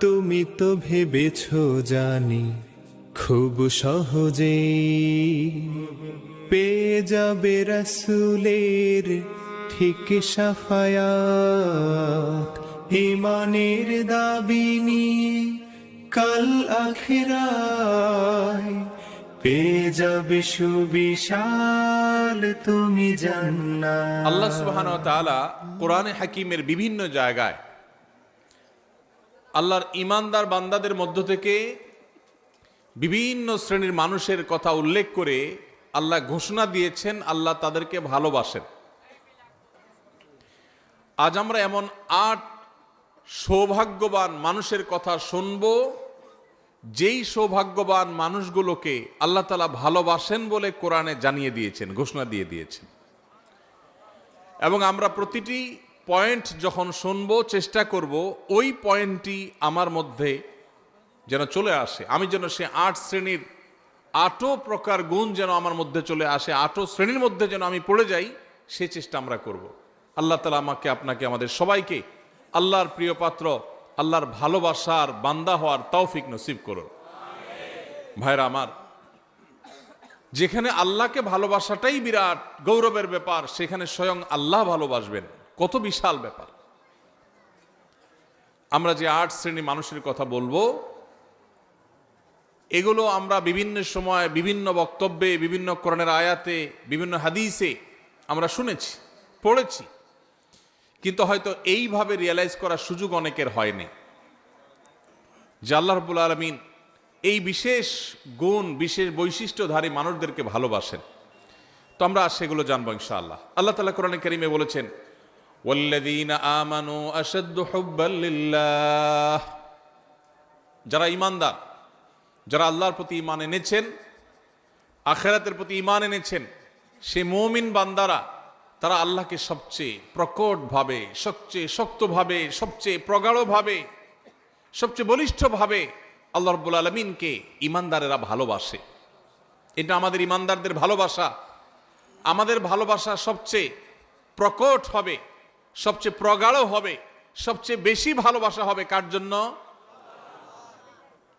তুমি তো ভেবেছ জানি খুব সহজে পেয়ে যাবে রাসূলের ঠিক শাফায়াত। ঈমানের দাবি নিয়ে কাল আখিরায় পেয়ে যাবে সুবিশাল তুমি জান্নাত। আল্লাহ সুবহানাহু ওয়া তাআলা কোরআনে হাকিমের বিভিন্ন জায়গায় আল্লাহর ঈমানদার বান্দাদের মধ্য থেকে বিভিন্ন শ্রেণীর মানুষের কথা উল্লেখ করে আল্লাহ ঘোষণা দিয়েছেন আল্লাহ তাদেরকে ভালোবাসেন। আজ আমরা এমন ৮ সৌভাগ্যবান মানুষের কথা শুনব, যেই সৌভাগ্যবান মানুষগুলোকে আল্লাহ তাআলা ভালোবাসেন বলে কোরআনে জানিয়ে দিয়েছেন, ঘোষণা দিয়ে দিয়েছেন। এবং আমরা প্রতিটি পয়েন্ট যখন শুনব চেষ্টা করব ওই পয়েন্টটি আমার মধ্যে যেন চলে আসে, আমি যেন সে ৮ শ্রেণীর ৮ প্রকার গুণ যেন আমার মধ্যে চলে আসে, ৮ শ্রেণীর মধ্যে যেন আমি পড়ে যাই, সে চেষ্টা আমরা করব। আল্লাহ তাআলা আমাকে, আপনাকে, আমাদের সবাইকে আল্লাহর প্রিয় পাত্র, আল্লাহর ভালোবাসার বান্দা হওয়ার তৌফিক নসিব করুন। ভাইরা আমার, যেখানে আল্লাহকে ভালোবাসাটাই বিরাট গৌরবের ব্যাপার, সেখানে স্বয়ং আল্লাহ ভালোবাসবেন, কত বিশাল ব্যাপার। আমরা যে ৮ শ্রেণী মানুষের কথা বলবো, এগুলো আমরা বিভিন্ন সময় বিভিন্ন বক্তব্যে, বিভিন্ন কোরআনের আয়াতে, বিভিন্ন হাদিসে আমরা শুনেছি, পড়েছি, কিন্তু হয়তো এইভাবে রিয়েলাইজ করার সুযোগ অনেকের হয়নি যে আল্লাহ রাব্বুল আলামিন এই বিশেষ গুণ, বিশেষ বৈশিষ্ট্যধারী মানুষদেরকে ভালোবাসেন। তো আমরা সেগুলো জানবো ইনশাআল্লাহ। আল্লাহ তাআলা কোরআনে কারীমে বলেছেন, ওয়াল্লাযীনা আমানু আশাদ্দু হুব্বাল লিল্লাহ, যারা ঈমানদার, যারা আল্লাহর প্রতি ঈমান এনেছেন, আখিরাতের প্রতি ঈমান এনেছেন, সে মুমিন বান্দারা তারা আল্লাহকে সবচেয়ে প্রকটভাবে, সবচেয়ে শক্তভাবে, সবচেয়ে প্রগাঢ়ভাবে, সবচেয়ে বলিষ্ঠভাবে আল্লাহ রাব্বুল আলামিনকে ঈমানদারেরা ভালোবাসে। এটা আমাদের ঈমানদারদের ভালোবাসা। আমাদের ভালোবাসা সবচেয়ে প্রকট হবে, সবচেয়ে প্রগাঢ় হবে, সবচেয়ে বেশি ভালোবাসা হবে কার জন্য?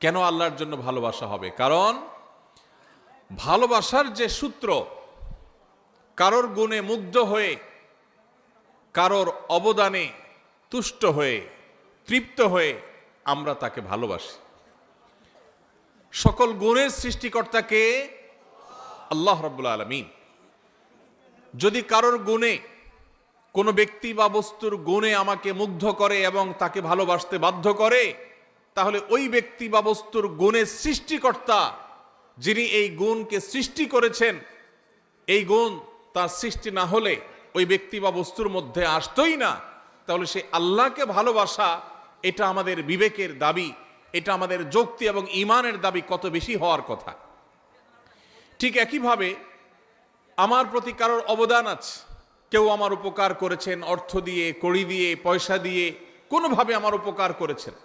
কেন আল্লাহর জন্য ভালোবাসা হবে? কারণ ভালোবাসার যে সূত্র, কারোর গুণে মুগ্ধ হয়ে, কারোর অবদানে তুষ্ট হয়ে, তৃপ্ত হয়ে আমরা তাকে ভালোবাসি। সকল গুণের সৃষ্টিকর্তাকে আল্লাহ রাব্বুল আলামিন। যদি কারোর গুণে, কোনো ব্যক্তি বা বস্তুর গুণে আমাকে মুগ্ধ করে এবং তাকে ভালোবাসতে বাধ্য করে, তাহলে ওই ব্যক্তি বা বস্তুর গুণের সৃষ্টিকর্তা, যিনি এই গুণকে সৃষ্টি করেছেন, এই গুণ তার সৃষ্টি না হলে ওই ব্যক্তি বা বস্তুর মধ্যে আসতোই না। তাহলে সে আল্লাহকে ভালোবাসা, এটা আমাদের বিবেকের দাবি, এটা আমাদের যুক্তি এবং ঈমানের দাবি কত বেশি হওয়ার কথা। ঠিক একইভাবে আমার প্রতি কারোর অবদান আছে, কেউ আমার উপকার করেছেন, অর্থ দিয়ে, কড়ি দিয়ে, পয়সা দিয়ে, কোনোভাবে আমার উপকার করেছেন,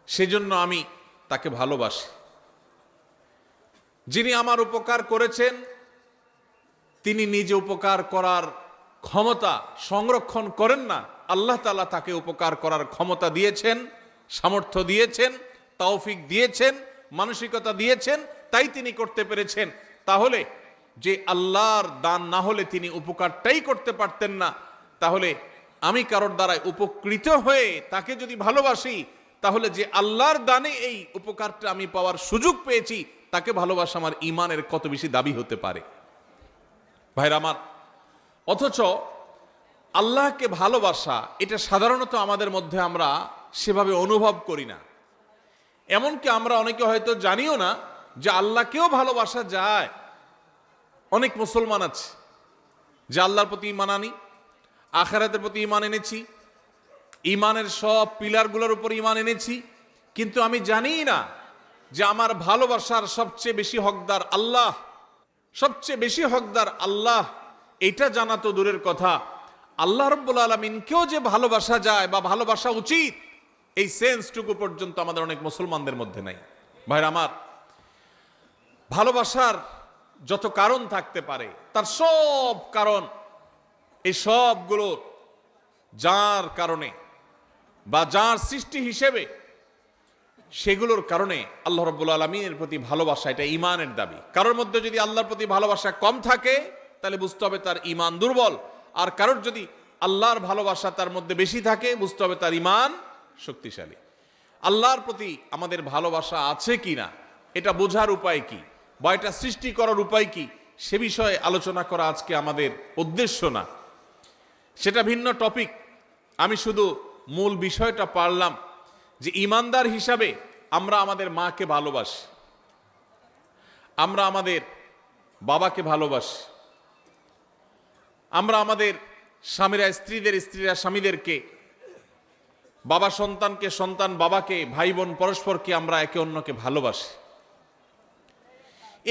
সেজন্য আমি তাকে ভালোবাসি। যিনি আমার উপকার করেছেন, তিনি নিজে উপকার করার ক্ষমতা সংরক্ষণ করেন না, আল্লাহ তাআলা তাকে উপকার করার ক্ষমতা দিয়েছেন, সামর্থ্য দিয়েছেন, তৌফিক দিয়েছেন, মানসিকতা দিয়েছেন, তাই তিনি করতে পেরেছেন। তাহলে যে আল্লাহর দান না হলে তিনি উপকারটাই করতে পারতেন না, তাহলে আমি কারোর দ্বারাই উপকৃত হয়ে তাকে যদি ভালোবাসি, তাহলে যে আল্লাহর দানে এই উপকারটা আমি পাওয়ার সুযোগ পেয়েছি, তাকে ভালোবাসা আমার ঈমানের কত বেশি দাবি হতে পারে। ভাইরা আমার, অথচ আল্লাহকে ভালোবাসা এটা সাধারণত আমাদের মধ্যে আমরা সেভাবে অনুভব করি না। এমনকি আমরা অনেকে হয়তো জানিও না যে আল্লাহকেও ভালোবাসা যায়। অনেক মুসলমান আছে যে আল্লাহর প্রতি ঈমান আনি, আখিরাতের প্রতি ঈমান এনেছি, ঈমানের সব পিলারগুলোর উপর ঈমান এনেছি, কিন্তু আমি জানি না যে আমার ভালোবাসার সবচেয়ে বেশি হকদার আল্লাহ, সবচেয়ে বেশি হকদার আল্লাহ। এটা জানা তো দূরের কথা, আল্লাহ রাব্বুল আলামিনকেও যে ভালোবাসা যায় বা ভালোবাসা উচিত, এই সেন্সটুকু পর্যন্ত আমাদের অনেক মুসলমানদের মধ্যে নাই। ভাইরা আমার, ভালোবাসার যত কারণ থাকতে পারে, তার সব কারণ, এই সবগুলো যার কারণে বা যার সৃষ্টি হিসেবে সেগুলোর কারণে আল্লাহ রাব্বুল আলামিনের প্রতি ভালোবাসা, এটা ঈমানের দাবি। কারোর মধ্যে যদি আল্লাহর প্রতি ভালোবাসা কম থাকে তাহলে বুঝতে হবে তার ঈমান দুর্বল, আর কারোর যদি আল্লাহর ভালোবাসা তার মধ্যে বেশি থাকে বুঝতে হবে তার ঈমান শক্তিশালী। আল্লাহর প্রতি আমাদের ভালোবাসা আছে কিনা এটা বোঝার উপায় কি, বা এটা সৃষ্টি করার উপায় কি, সে বিষয়ে আলোচনা করা আজকে আমাদের উদ্দেশ্য না, সেটা ভিন্ন টপিক। আমি শুধু মূল বিষয়টা পারলাম যে ঈমানদার হিসাবে আমরা আমাদের মাকে ভালোবাসি, আমরা আমাদের বাবাকে ভালোবাসি, আমরা আমাদের স্বামীরা স্ত্রীরা স্বামীদেরকে, বাবা সন্তানকে, সন্তান বাবাকে, ভাই বোন পরস্পরকে আমরা একে অন্যকে ভালোবাসি।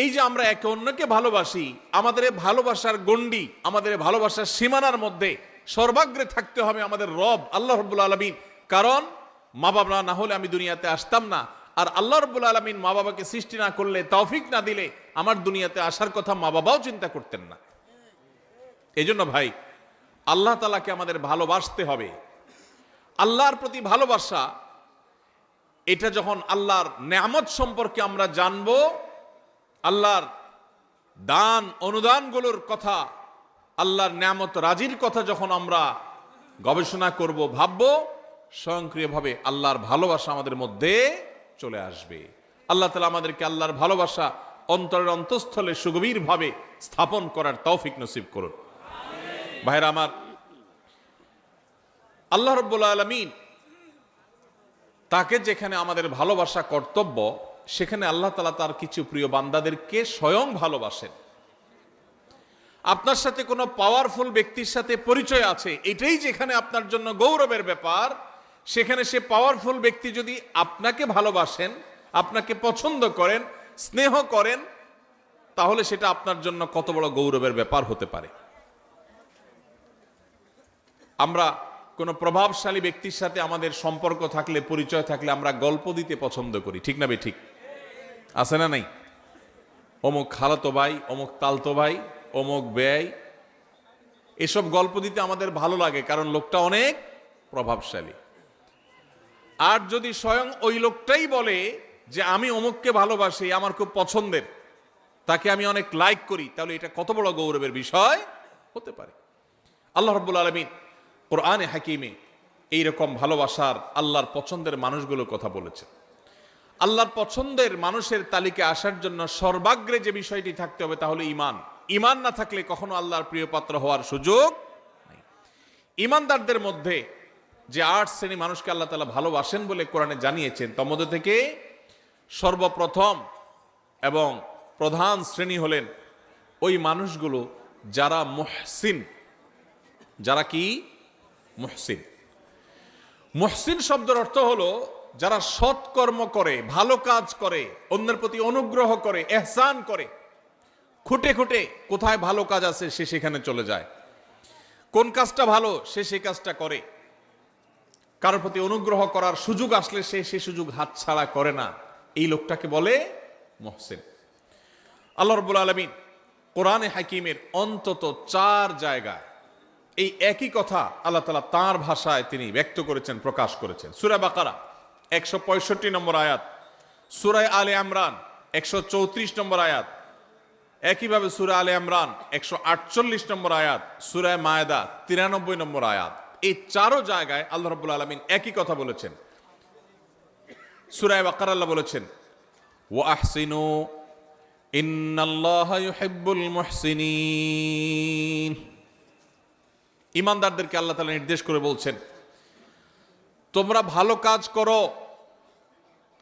এই যে আমরা একে অন্যকে ভালোবাসি, আমাদের ভালোবাসার গণ্ডি, আমাদের ভালোবাসার সীমানার মধ্যে সর্বাগ্রে থাকতে হবে আমাদের রব আল্লাহ রাব্বুল আলামিন। কারণ মা বাবা না হলে আমি দুনিয়াতে আসতাম না, আর আল্লাহ রাব্বুল আলামিন মা বাবাকে সৃষ্টি না করলে, তৌফিক না দিলে আমার দুনিয়াতে আসার কথা মা বাবাও চিন্তা করতেন না। এই জন্য ভাই, আল্লাহ তাআলাকে আমাদের ভালোবাসতে হবে। আল্লাহর প্রতি ভালোবাসা, এটা যখন আল্লাহর নেয়ামত সম্পর্কে আমরা জানবো, আল্লাহর দান অনুদানগুলোর কথা, আল্লাহর নেয়ামত রাজির কথা যখন আমরা গবেষণা করব, ভাববো, স্বয়ংক্রিয়ভাবে আল্লাহর ভালোবাসা আমাদের মধ্যে চলে আসবে। আল্লাহ তাআলা আমাদেরকে আল্লাহর ভালোবাসা অন্তরের অন্তঃস্থলে সুগভীরভাবে স্থাপন করার তৌফিক নসিব করুন। ভাইরা আমার, আল্লাহ রাব্বুল আলামিন তাকে যেখানে আমাদের ভালোবাসা কর্তব্য, সেখানে আল্লাহ তাআলা তার কিছু প্রিয় বান্দাদেরকে স্বয়ং ভালোবাসেন। আপনার সাথে কোনো পাওয়ারফুল ব্যক্তির সাথে পরিচয় আছে, এটাই যেখানে আপনার জন্য গৌরবের ব্যাপার, সেখানে সে পাওয়ারফুল ব্যক্তি যদি আপনাকে ভালোবাসেন, আপনাকে পছন্দ করেন, স্নেহ করেন, তাহলে সেটা আপনার জন্য কত বড় গৌরবের ব্যাপার হতে পারে। আমরা কোনো প্রভাবশালী ব্যক্তির সাথে আমাদের সম্পর্ক থাকলে, পরিচয় থাকলে আমরা গল্প দিতে পছন্দ করি, ঠিক না ঠিক? আছে না নাই? অমুক খালাতো ভাই, অমুক তালতো ভাই, অমুক ব্যয়, এসব গল্প দিতে আমাদের ভালো লাগে, কারণ লোকটা অনেক প্রভাবশালী। আর যদি স্বয়ং ওই লোকটাই বলে যে আমি অমুককে ভালোবাসি, আমার খুব পছন্দের, তাকে আমি অনেক লাইক করি, তাহলে এটা কত বড় গৌরবের বিষয় হতে পারে। আল্লাহ রাব্বুল আলামিন কোরআনে হাকিমে এইরকম ভালোবাসার, আল্লাহর পছন্দের মানুষগুলোর কথা বলেছেন। আল্লাহর পছন্দের মানুষের তালিকায় আসার জন্য সর্বাগ্রে যে বিষয়টি থাকতে হবে তা হলো ঈমান। ঈমান না থাকলে কখনো আল্লাহর প্রিয় পাত্র হওয়ার সুযোগ নেই। ঈমানদারদের মধ্যে যে 8 শ্রেণী মানুষকে আল্লাহ তাআলা ভালোবাসেন বলে কোরআনে জানিয়েছেন, তার মধ্যে থেকে সর্বপ্রথম এবং প্রধান শ্রেণী হলেন ওই মানুষগুলো যারা মুহসিন। যারা কি? মুহসিন। মুহসিন শব্দের অর্থ হলো যারা সৎকর্ম করে, ভালো কাজ করে, অন্যের প্রতি অনুগ্রহ করে, ইহসান করে। খুঁটে খুঁটে কোথায় ভালো কাজ আছে সে সেখানে চলে যায়, কোন কাজটা ভালো সে সেই কাজটা করে, কারোর প্রতি অনুগ্রহ করার সুযোগ আসলে সে সেই সুযোগ হাতছাড়া করে না। এই লোকটাকে বলে মুহসিন। আল্লাহ রাব্বুল আলামিন কোরআনে হাকিমের অন্তত 4 জায়গায় এই একই কথা আল্লাহ তাআলা তাঁর ভাষায় তিনি ব্যক্ত করেছেন, প্রকাশ করেছেন। সূরা বাকারা 165 নম্বর আয়াত, সূরা আলে ইমরান 134 নম্বর আয়াত, একইভাবে সূরা আলে ইমরান 148 নম্বর আয়াত, সূরা মায়েদা 93 নম্বর আয়াত। এই 4 জায়গায় আল্লাহ রাব্বুল আলামিন একই কথা বলেছেন। সূরা বাকারা আল্লাহ বলেছেন, ওয়া আহসিনু ইন্নাল্লাহা ইউহিব্বুল মুহসিনিন। ঈমানদারদেরকে আল্লাহ তাআলা নির্দেশ করে বলছেন, তোমরা ভালো কাজ করো,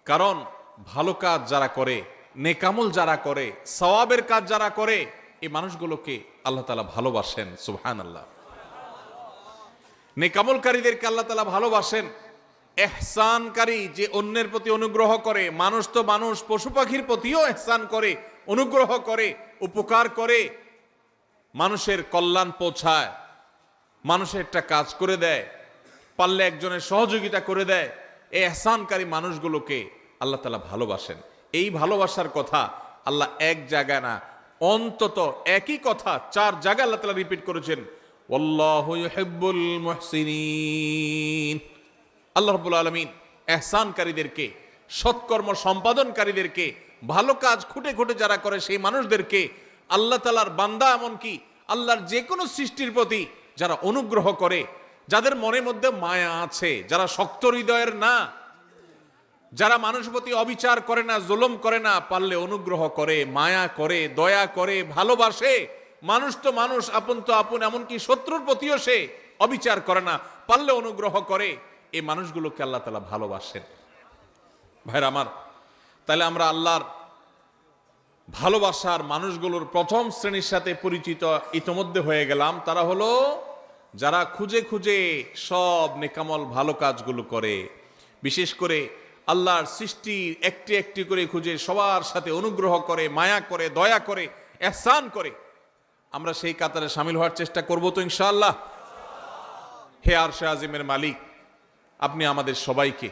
কারণ ভালো কাজ যারা করে, নেকামল যারা করে, সওয়াবের কাজ যারা করে, এই মানুষগুলোকে আল্লাহ তাআলা ভালোবাসেন। সুবহানাল্লাহ। নেকামলকারীদেরকে আল্লাহ তাআলা ভালোবাসেন। ইহসানকারী, যে অন্যের প্রতি অনুগ্রহ করে, মানুষ তো মানুষ, পশু পাখির প্রতিও ইহসান করে, অনুগ্রহ করে, উপকার করে, মানুষের কল্যাণ পৌঁছায়, মানুষের একটা কাজ করে দেয়, পারলে একজনের সহযোগিতা করে দেয়, এই ইহসানকারী মানুষগুলোকে আল্লাহ তাআলা ভালোবাসেন। এই ভালোবাসার কথা আল্লাহ এক জায়গায় না, অন্তত একই কথা 4 জায়গায় আল্লাহ তাআলা রিপিট করেছেন, ওয়াল্লাহু ইউহিব্বুল মুহসিনিন। আল্লাহ রাব্বুল আলামিন ইহসানকারীদেরকে সৎকর্ম সম্পাদনকারীদেরকে, ভালো কাজ খুঁটে খুঁটে যারা করে সেই মানুষদেরকে, আল্লাহ তাআলার বান্দা, এমনকি আল্লাহর যে কোনো সৃষ্টির প্রতি যারা অনুগ্রহ করে, যাদের মনের মধ্যে মায়া আছে, যারা শক্ত হৃদয়ের না, যারা মানুষের প্রতি অবিচার করে না, জুলুম করে না, পারলে অনুগ্রহ করে, মায়া করে, দয়া করে, ভালোবাসে। মানুষ তো মানুষ, আপন তো আপন, এমনকি শত্রুর প্রতিও সে অবিচার করে না, পারলে অনুগ্রহ করে। এই মানুষগুলোকে আল্লাহ তাআলা ভালোবাসেন। ভাইরা আমার, তাহলে আমরা আল্লাহর ভালোবাসার মানুষগুলোর প্রথম শ্রেণীর সাথে পরিচিত ইতোমধ্যে হয়ে গেলাম। তারা হলো যারা খুঁজে খুঁজে সব নেকামল ভালো কাজগুলো করে, বিশেষ করে আল্লাহর সৃষ্টি একটি একটি করে খুঁজে সবার সাথে অনুগ্রহ করে, মায়া করে, দয়া করে, ইহসান করে। আমরা সেই কাতারে শামিল হওয়ার চেষ্টা করব তো ইনশাআল্লাহ। হে আরশে আজিমের মালিক, আপনি আমাদের সবাইকে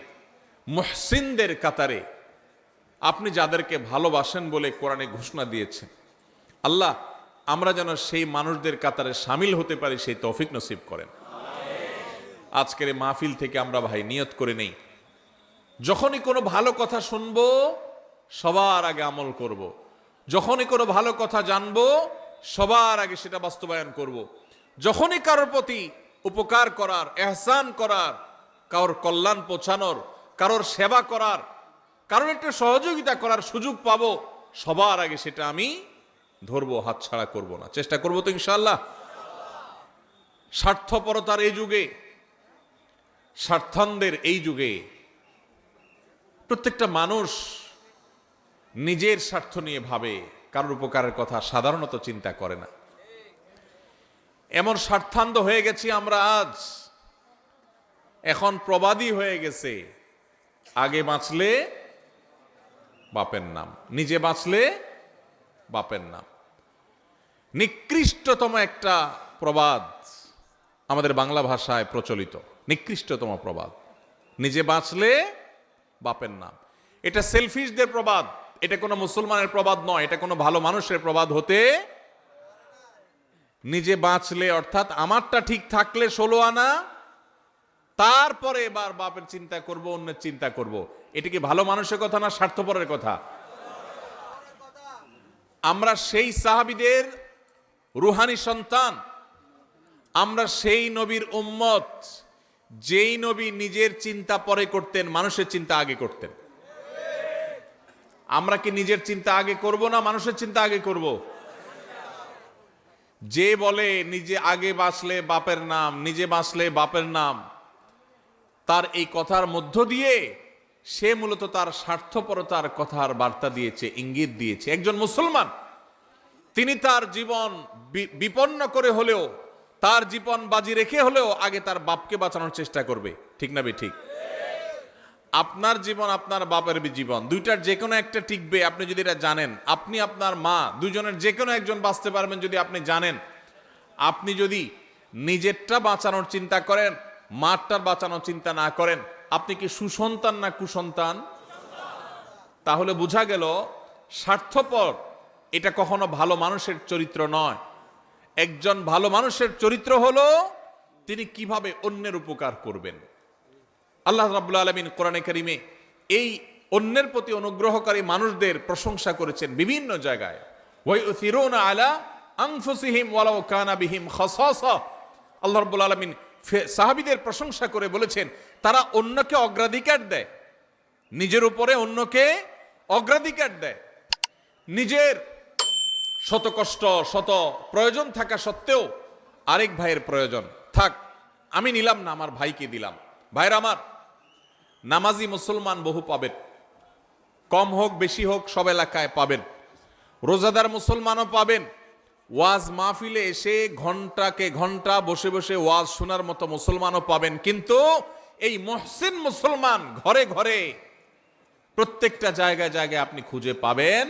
মুহসিনদের কাতারে, আপনি যাদেরকে ভালোবাসেন বলে কোরআনে ঘোষণা দিয়েছেন, আল্লাহ আমরা যেন সেই মানুষদের কাতারে শামিল হতে পারি, সেই তৌফিক নসিব করেন। আজকের এই মাহফিল থেকে আমরা ভাই নিয়ত করে নেই, যখনই কোনো ভালো কথা শুনবো সবার আগে আমল করব। যখনই কোনো ভালো কথা জানবো সবার আগে সেটা বাস্তবায়ন করব। যখনই কারোর প্রতি উপকার করার, ইহসান করার, কারোর কল্যাণ পৌঁছানোর, কারোর সেবা করার, কারোর একটা সহযোগিতা করার সুযোগ পাবো, সবার আগে সেটা আমি ধরবো, হাতছাড়া করব না, চেষ্টা করবো তো ইনশাআল্লাহ। স্বার্থপরতার এই যুগে, স্বার্থান্ধের এই যুগে প্রত্যেকটা মানুষ নিজের স্বার্থ নিয়ে ভাবে, কারোর উপকারের কথা সাধারণত চিন্তা করে না। এমন স্বার্থান্ধ হয়ে গেছি আমরা আজ, এখন প্রবাদী হয়ে গেছে, আগে বাঁচলে বাপের নাম, নিজে বাঁচলে বাপের নাম। নিকৃষ্টতম একটা প্রবাদ আমাদের বাংলা ভাষায় প্রচলিত, নিকৃষ্টতম প্রবাদ, নিজে বাঁচলে বাপের নাম। এটা সেলফিশদের প্রবাদ, এটা কোনো মুসলমানের প্রবাদ নয়, এটা কোনো ভালো মানুষের প্রবাদ হতে। নিজে বাঁচলে অর্থাৎ আমারটা ঠিক থাকলে 16 আনা, তারপরে এবার বাপের চিন্তা করব, অন্যের চিন্তা করব। এটা কি ভালো মানুষের কথা না স্বার্থপরের কথা? আমরা সেই সাহাবীদের রুহানি সন্তান, আমরা সেই নবীর উম্মত যেই নবী নিজের চিন্তা পরে করতেন, মানুষের চিন্তা আগে করতেন। আমরা কি নিজের চিন্তা আগে করব না মানুষের চিন্তা আগে করব? যে বলে নিজে আগে বাঁচলে বাপের নাম, নিজে বাঁচলে বাপের নাম, তার এই কথার মধ্য দিয়ে সে মূলত তার স্বার্থপরতার কথার বার্তা দিয়েছে, ইঙ্গিত দিয়েছে। একজন মুসলমান তিনি তার জীবন বিপন্ন করে হলেও, তার জীবন বাজি রেখে হলেও আগে তার বাপকে বাঁচানোর চেষ্টা করবে, ঠিক না বে ঠিক? আপনার জীবন আপনার বাপের জীবন, দুইটার যে কোনো একটা টিকবে আপনি যদি এটা জানেন। আপনি আপনার মা, দুজনের যে কোনো একজন বাঁচতে পারবেন যদি আপনি জানেন। আপনি যদি নিজেরটা বাঁচানোর চিন্তা করেন, মারটার বাঁচানোর চিন্তা না করেন, আপনি কি সুসন্তান না কুসন্তান? তাহলে বোঝা গেল স্বার্থপর এটা কখনো ভালো মানুষের চরিত্র নয়। একজন ভালো মানুষের চরিত্র হলো তিনি কিভাবে অন্যের উপকার করবেন। আল্লাহ রাব্বুল আলামিন কোরআনে কারিমে এই অন্যের প্রতি অনুগ্রহকারী মানুষদের প্রশংসা করেছেন বিভিন্ন জায়গায়। ওয়ায়ুসিরুনা আলা আনফুসিহিম ওয়ালাউ কানা বিহিম খাসাসা। আল্লাহ রাব্বুল আলামিন সাহাবীদের প্রশংসা করে বলেছেন তারা অন্যকে অগ্রাধিকার দেয়, নিজের উপরে অন্যকে অগ্রাধিকার দেয়। নিজের শত কষ্ট, শত প্রয়োজন থাকা সত্ত্বেও আরেক ভাইয়ের প্রয়োজন থাক, আমি নিলাম না, আমার ভাইকে দিলাম। ভাইরা আমার, নামাজি মুসলমান বহু পাবেন, কম হোক বেশি হোক সব এলাকায় পাবেন। রোজাদার মুসলমানও পাবেন। ওয়াজ মাহফিলে এসে ঘন্টাকে ঘন্টা বসে বসে ওয়াজ শোনার মতো মুসলমানও পাবেন। কিন্তু এই মুহসিন মুসলমান ঘরে ঘরে প্রত্যেকটা জায়গায় জায়গায় আপনি খুঁজে পাবেন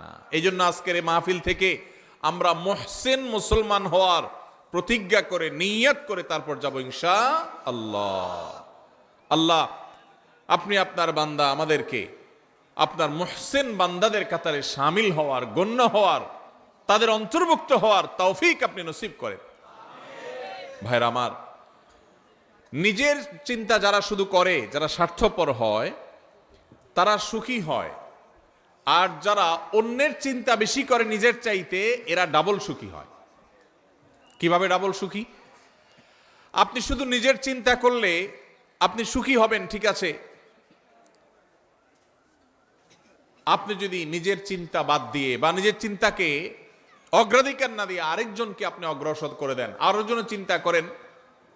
না। এই জন্য আজকের এই মাহফিল থেকে আমরা মুহসিন মুসলমান হওয়ার প্রতিজ্ঞা করে, নিয়ত করে তারপর যাব ইনশাআল্লাহ। আল্লাহ আপনি আপনার বান্দা আমাদেরকে আপনার মুহসিন বান্দাদের কাতারে শামিল হওয়ার, গণ্য হওয়ার, তাদের অন্তর্ভুক্ত হওয়ার তৌফিক আপনি নসিব করেন। ভাইরা আমার, নিজের চিন্তা যারা শুধু করে, যারা স্বার্থপর হয়, তারা সুখী হয়, আর যারা অন্যের চিন্তা বেশি করে নিজের চাইতে এরা ডাবল সুখী হয়। কিভাবে ডাবল সুখী? আপনি শুধু নিজের চিন্তা করলে আপনি সুখী হবেন, ঠিক আছে। আপনি যদি নিজের চিন্তা বাদ দিয়ে বা নিজের চিন্তাকে অগ্রাধিকার না দিয়ে আরেকজনকে আপনি অগ্রসর করে দেন, আরেকজনের চিন্তা করেন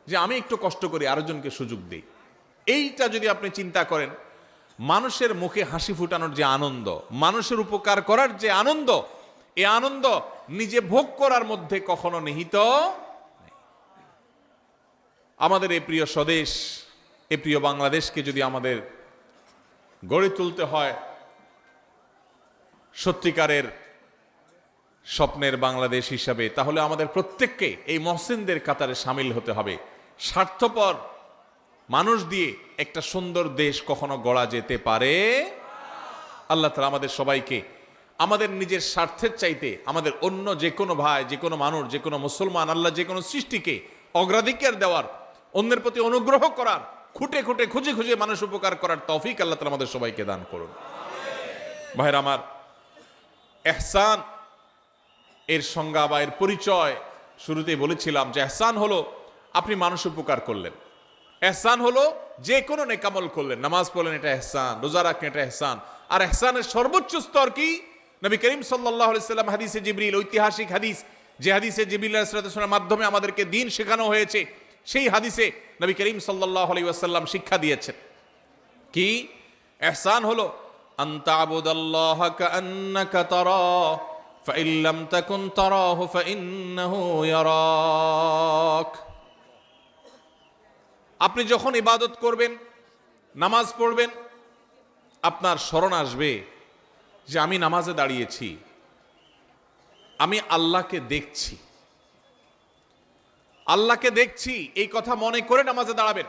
যে আমি একটু কষ্ট করি, আরেকজনকে সুযোগ দিই, এইটা যদি আপনি চিন্তা করেন, মানুষের মুখে হাসি ফুটানোর যে আনন্দ, মানুষের উপকার করার যে আনন্দ, এই আনন্দ নিজে ভোগ করার মধ্যে কখনো নিহিত। আমাদের এই প্রিয় স্বদেশ, এই প্রিয় বাংলাদেশকে যদি আমাদের গড়ে তুলতে হয় সত্যিকারের স্বপ্নের বাংলাদেশ হিসাবে, তাহলে আমাদের প্রত্যেককে এই মহসিনদের কাতারে সামিল হতে হবে। স্বার্থপর মানুষ দিয়ে একটা সুন্দর দেশ কখনো গড়া যেতে পারে। আল্লাহ তাআলা আমাদের সবাইকে আমাদের নিজের স্বার্থের চাইতে আমাদের অন্য যে কোনো ভাই, যে কোনো মানুষ, যে কোনো মুসলমান, আল্লাহ যে কোনো সৃষ্টিকে অগ্রাধিকার দেওয়ার, অন্যের প্রতি অনুগ্রহ করার, খুঁটে খুঁটে খুঁজে খুঁজে মানুষ উপকার করার তৌফিক আল্লাহ তাআলা আমাদের সবাইকে দান করুন। ভাইরা আমার, ইহসান এর সংজ্ঞা বা এর পরিচয় শুরুতেই বলেছিলাম যে ইহসান হলো আপনি মানুষ উপকার করলেন, ইহসান হলো যে কোনো নেকামল করলেন, নামাজ পড়লেন, এটা ইহসান, রোজা রাখলেন, এটা ইহসান। আর ইহসানের সর্বোচ্চ স্তর কি? নবী করিম সাল্লাল্লাহু আলাইহি সাল্লাম হাদিসে জিবরিল, ঐতিহাসিক হাদিস, যে হাদিসে জিবরিল আলাইহিস সালামের মাধ্যমে আমাদেরকে দ্বীন শেখানো হয়েছে, সেই হাদিসে নবী করিম সাল্লাল্লাহু আলাইহি ওয়াসাল্লাম শিক্ষা দিয়েছেন কি? ইহসান হলো আনতা আবুদাল্লাহ কাআন্নাকা তারা ফাইন লাম তাকুন তারাহু ফাইন্নাহু ইয়ারাক। আপনি যখন ইবাদত করবেন, নামাজ পড়বেন, আপনার স্মরণ আসবে যে আমি নামাজে দাঁড়িয়েছি, আমি আল্লাহকে দেখছি, আল্লাহকে দেখছি, এই কথা মনে করে নামাজে দাঁড়াবেন।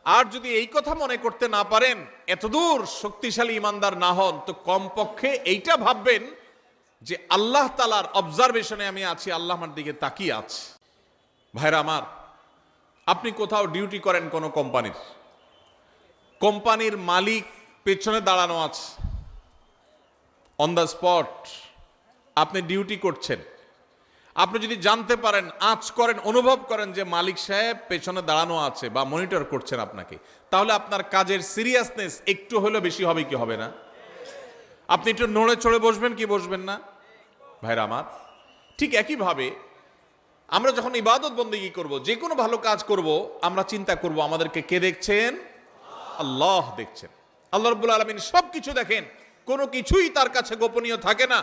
আর যদি এই কথা মনে করতে না পারেন, এতদূর শক্তিশালী ইমানদার না হন, তো কমপক্ষে এইটা ভাববেন যে আল্লাহ তাআলার অবজারভেশনে আমি আছি, আল্লাহ আমার দিকে তাকিয়ে আছে। ভাইরা আমার, আপনি কোথাও ডিউটি করেন কোনো কোম্পানির, কোম্পানির মালিক পেছনে দাঁড়ানো আছে, অন দ্য স্পট আপনি ডিউটি করছেন। আপনি যদি জানতে পারেন, আঁচ করেন, অনুভব করেন যে মালিক সাহেব পেছনে দাঁড়ানো আছে বা মনিটর করছেন আপনাকে, তাহলে আপনার কাজের সিরিয়াসনেস একটু হলেও বেশি হবে কি হবে না? আপনি একটু নড়ে চড়ে বসবেন কি বসবেন না? ভাইরা আমার, ঠিক একইভাবে আমরা যখন ইবাদত বন্দেগী করব, যে কোনো ভালো কাজ করব, আমরা চিন্তা করব আমাদেরকে কে দেখছেন? আল্লাহ দেখছেন। আল্লাহ রাব্বুল আলামিন সবকিছু দেখেন, কোনো কিছুই তার কাছে গোপনীয় থাকে না।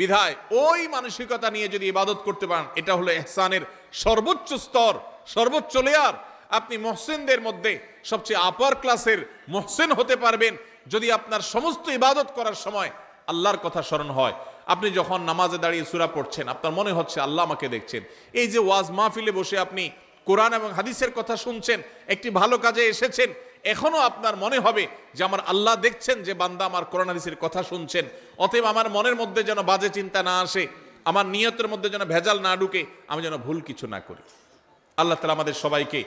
বিধায় ওই মানসিকতা নিয়ে যদি ইবাদত করতে পারেন, এটা হলো ইহসানের সর্বোচ্চ স্তর, সর্বোচ্চ লেয়ার। আপনি মুহসিনদের মধ্যে সবচেয়ে আপার ক্লাসের মুহসিন হতে পারবেন যদি আপনার সমস্ত ইবাদত করার সময় আল্লাহর কথা স্মরণ হয়। আপনি যখন নামাজে দাঁড়িয়ে সূরা পড়ছেন, আপনার মনে হচ্ছে আল্লাহ আমাকে দেখছেন। এই যে ওয়াজ মাহফিলে বসে আপনি কোরআন এবং হাদিসের কথা শুনছেন, একটি ভালো কাজে এসেছেন, এখনো আপনার মনে হবে যে আমার আল্লাহ দেখছেন যে বান্দা আমার কোরআন হাদিসের কথা শুনছেন। অতএব আমার মনের মধ্যে যেন বাজে চিন্তা না আসে, আমার নিয়তের মধ্যে যেন ভেজাল না ঢুকে, আমি যেন ভুল কিছু না করি। আল্লাহ তাআলা আমাদের সবাইকে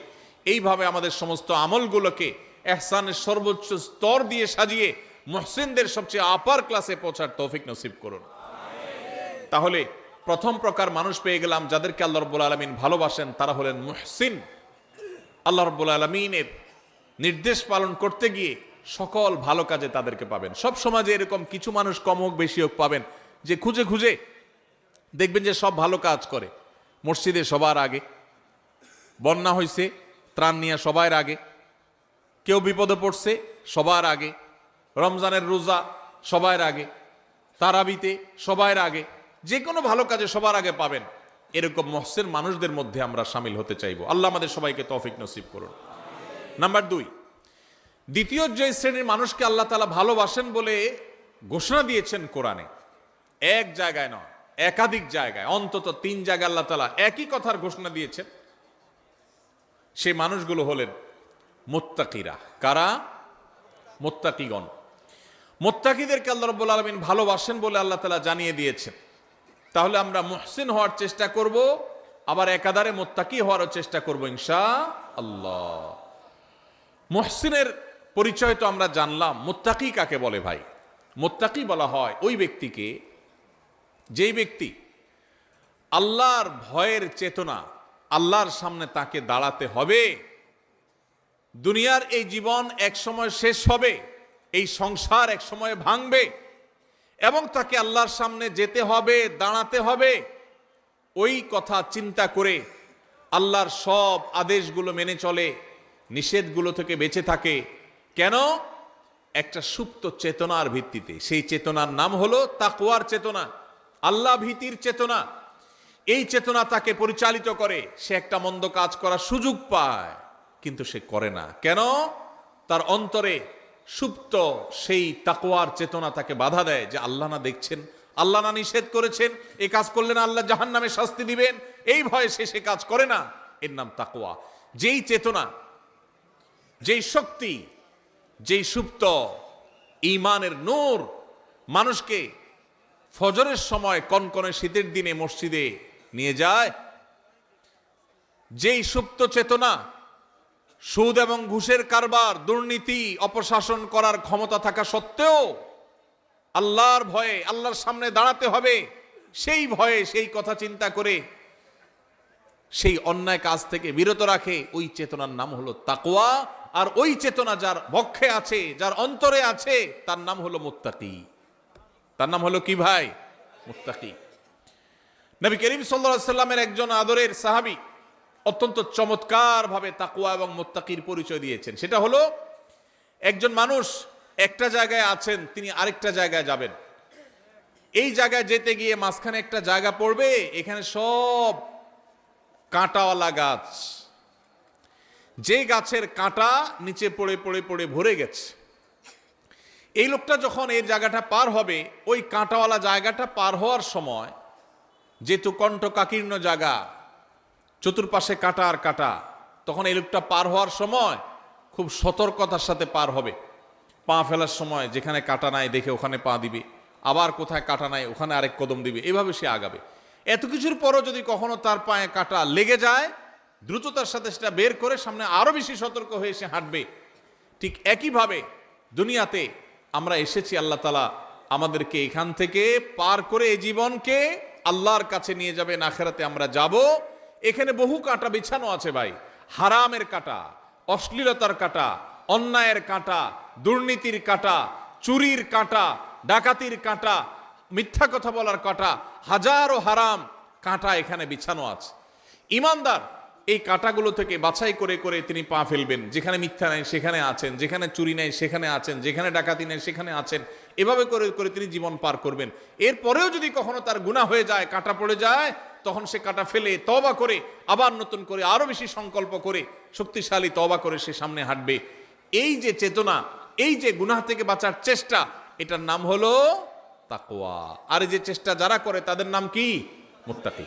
এইভাবে আমাদের সমস্ত আমলগুলোকে ইহসানের সর্বোচ্চ স্তর দিয়ে সাজিয়ে মুহসিনদের সবচেয়ে আপার ক্লাসে পৌঁছার তৌফিক নসিব করুন। তাহলে প্রথম প্রকার মানুষ পেয়ে গেলাম যাদেরকে আল্লাহ রাব্বুল আলামিন ভালোবাসেন, তারা হলেন মুহসিন। আল্লাহ রাব্বুল আলামিনের নির্দেশ পালন করতে গিয়ে সকল ভালো কাজে তাদেরকে পাবেন। সব সমাজে এরকম কিছু মানুষ কম হোক বেশি হোক পাবেন, যে খুঁজে খুঁজে দেখবেন যে সব ভালো কাজ করে। মসজিদে সবার আগে, বন্যা হয়েছে ত্রাণ নিয়ে সবার আগে, কেউ বিপদে পড়ছে সবার আগে, রমজানের রোজা সবার আগে, তারাবিতে সবার আগে, যে কোনো ভালো কাজে সবার আগে পাবেন। এরকম মুহসিন মানুষদের মধ্যে আমরা শামিল হতে চাইব। আল্লাহ আমাদের সবাইকে তৌফিক নসিব করুন। নাম্বার 2, দ্বিতীয় যে শ্রেণীর মানুষকে আল্লাহ তাআলা ভালোবাসেন বলে ঘোষণা দিয়েছেন কোরআনে, এক জায়গায় নয়, একাধিক জায়গায়, অন্তত 3 জায়গায় আল্লাহ তাআলা একই কথার ঘোষণা দিয়েছেন। সেই মানুষগুলো হলেন মুত্তাকিরা। কারা? মুত্তাকিগণ। মুত্তাকিদেরকে আল্লাহ রাব্বুল আলামিন ভালোবাসেন বলে আল্লাহ তাআলা জানিয়ে দিয়েছেন। তাহলে আমরা মুহসিন হওয়ার চেষ্টা করব, আবার একাধারে মুত্তাকি হওয়ারও চেষ্টা করব ইনশাআল্লাহ। মুহসিনের পরিচয় তো আমরা জানলাম, মুত্তাকি কাকে বলে ভাই? মুত্তাকি বলা হয় ওই ব্যক্তিকে, যেই ব্যক্তি আল্লাহর ভয়ের চেতনা, আল্লাহর সামনে তাকে দাঁড়াতে হবে, দুনিয়ার এই জীবন এক সময় শেষ হবে, এই সংসার এক সময় ভাঙবে এবং তাকে আল্লাহর সামনে যেতে হবে, দাঁড়াতে হবে, ওই কথা চিন্তা করে আল্লাহর সব আদেশগুলো মেনে চলে, নিষেধগুলো থেকে বেঁচে থাকে। কেন? একটা সুপ্ত চেতনার ভিত্তিতে। সেই চেতনার নাম হলো তাকওয়ার চেতনা, আল্লাহ ভীতির চেতনা। এই চেতনা তাকে পরিচালিত করে, সে একটা মন্দ কাজ করার সুযোগ পায় কিন্তু সে করে না। কেন? তার অন্তরে সুপ্ত সেই তাকওয়ার চেতনা তাকে বাধা দেয় যে আল্লাহ না দেখছেন, আল্লাহ না নিষেধ করেছেন, এই কাজ করলে না আল্লাহ জাহান্নামে শাস্তি দিবেন, এই ভয়ে সে কাজ করে না। এর নাম তাকওয়া। যেই চেতনা, যেই শক্তি, যেই সুপ্ত ঈমানের নূর মানুষকে ফজরের সময় কনকনে শীতের দিনে মসজিদে নিয়ে যায়, যেই সুপ্ত চেতনা সুদ এবং ঘুষের কারবার, দুর্নীতি, অপশাসন করার ক্ষমতা থাকা সত্ত্বেও আল্লাহর ভয়ে আল্লাহর সামনে দাঁড়াতে হবে, সেই ভয়ে সেই কথা চিন্তা করে সেই অন্যায় কাজ থেকে বিরত রাখে, ওই চেতনার নাম হলো তাকওয়া। আর ওই চেতনা যার বক্ষে আছে, যার অন্তরে আছে, তার নাম হলো মুত্তাকি। তার নাম হলো কি ভাই? মুত্তাকি। নবী করিম সাল্লাল্লাহু আলাইহি সাল্লামের একজন আদরের সাহাবী অত্যন্ত চমৎকার ভাবে তাকওয়া এবং মুত্তাকির পরিচয় দিয়েছেন। সেটা হলো, একজন মানুষ একটা জায়গায় আছেন, তিনি আরেকটা জায়গায় যাবেন। এই জায়গায় যেতে গিয়ে মাঝখানে একটা জায়গা পড়বে, এখানে সব কাঁটাওয়ালা গাছ, যে গাছের কাঁটা নিচে পড়ে পড়ে পড়ে ভরে গেছে। এই লোকটা যখন এই জায়গাটা পার হবে, ওই কাঁটাওয়ালা জায়গাটা পার হওয়ার সময়, যেহেতু কণ্টকাকীর্ণ জায়গা, চতুর্পাশে কাঁটা আর কাঁটা, তখন এই লোকটা পার হওয়ার সময় খুব সতর্কতার সাথে পার হবে। পা ফেলার সময় যেখানে কাঁটা নাই দেখে ওখানে পা দিবে, আবার কোথায় কাঁটা নাই ওখানে আরেক কদম দিবে, এভাবে সে আগাবে। এত কিছুর পরও যদি কখনো তার পায়ে কাঁটা লেগে যায়, দ্রুততার সাথে সেটা বের করে সামনে আরো বেশি সতর্ক হয়ে সে হাঁটবে। ঠিক একইভাবে দুনিয়াতে আমরা এসেছি, আল্লাহ তাআলা আমাদেরকে এখান থেকে পার করে এই জীবনকে আল্লাহর কাছে নিয়ে যাবেন, আখিরাতে আমরা যাব। এখানে বহু কাঁটা বিছানো আছে ভাই, হারামের কাঁটা, অশ্লীলতার কাঁটা, অন্যায়ের কাঁটা, দুর্নীতির কাঁটা, চুরির কাঁটা, ডাকাতির কাঁটা, মিথ্যা কথা বলার কাঁটা, হাজারো হারাম কাঁটা এখানে বিছানো আছে। ঈমানদার এই কাঁটাগুলো থেকে বাছাই করে করে তিনি পা ফেলবেন। যেখানে মিথ্যা নাই সেখানে আছেন, যেখানে চুরি নাই সেখানে আছেন, যেখানে ডাকাতি নাই সেখানে আছেন, এভাবে করে করে তিনি জীবন পার করবেন। এরপরেও যদি কখনো তার গুনাহ হয়ে যায়, কাঁটা পড়ে যায়, তখন সে কাঁটা ফেলে তওবা করে আবার নতুন করে আরো বেশি সংকল্প করে শক্তিশালী তওবা করে সে সামনে হাঁটবে। এই যে চেতনা, এই যে গুনাহ থেকে বাঁচার চেষ্টা, এটার নাম হলো তাকওয়া। আর এই যে চেষ্টা যারা করে তাদের নাম কি? মুত্তাকি।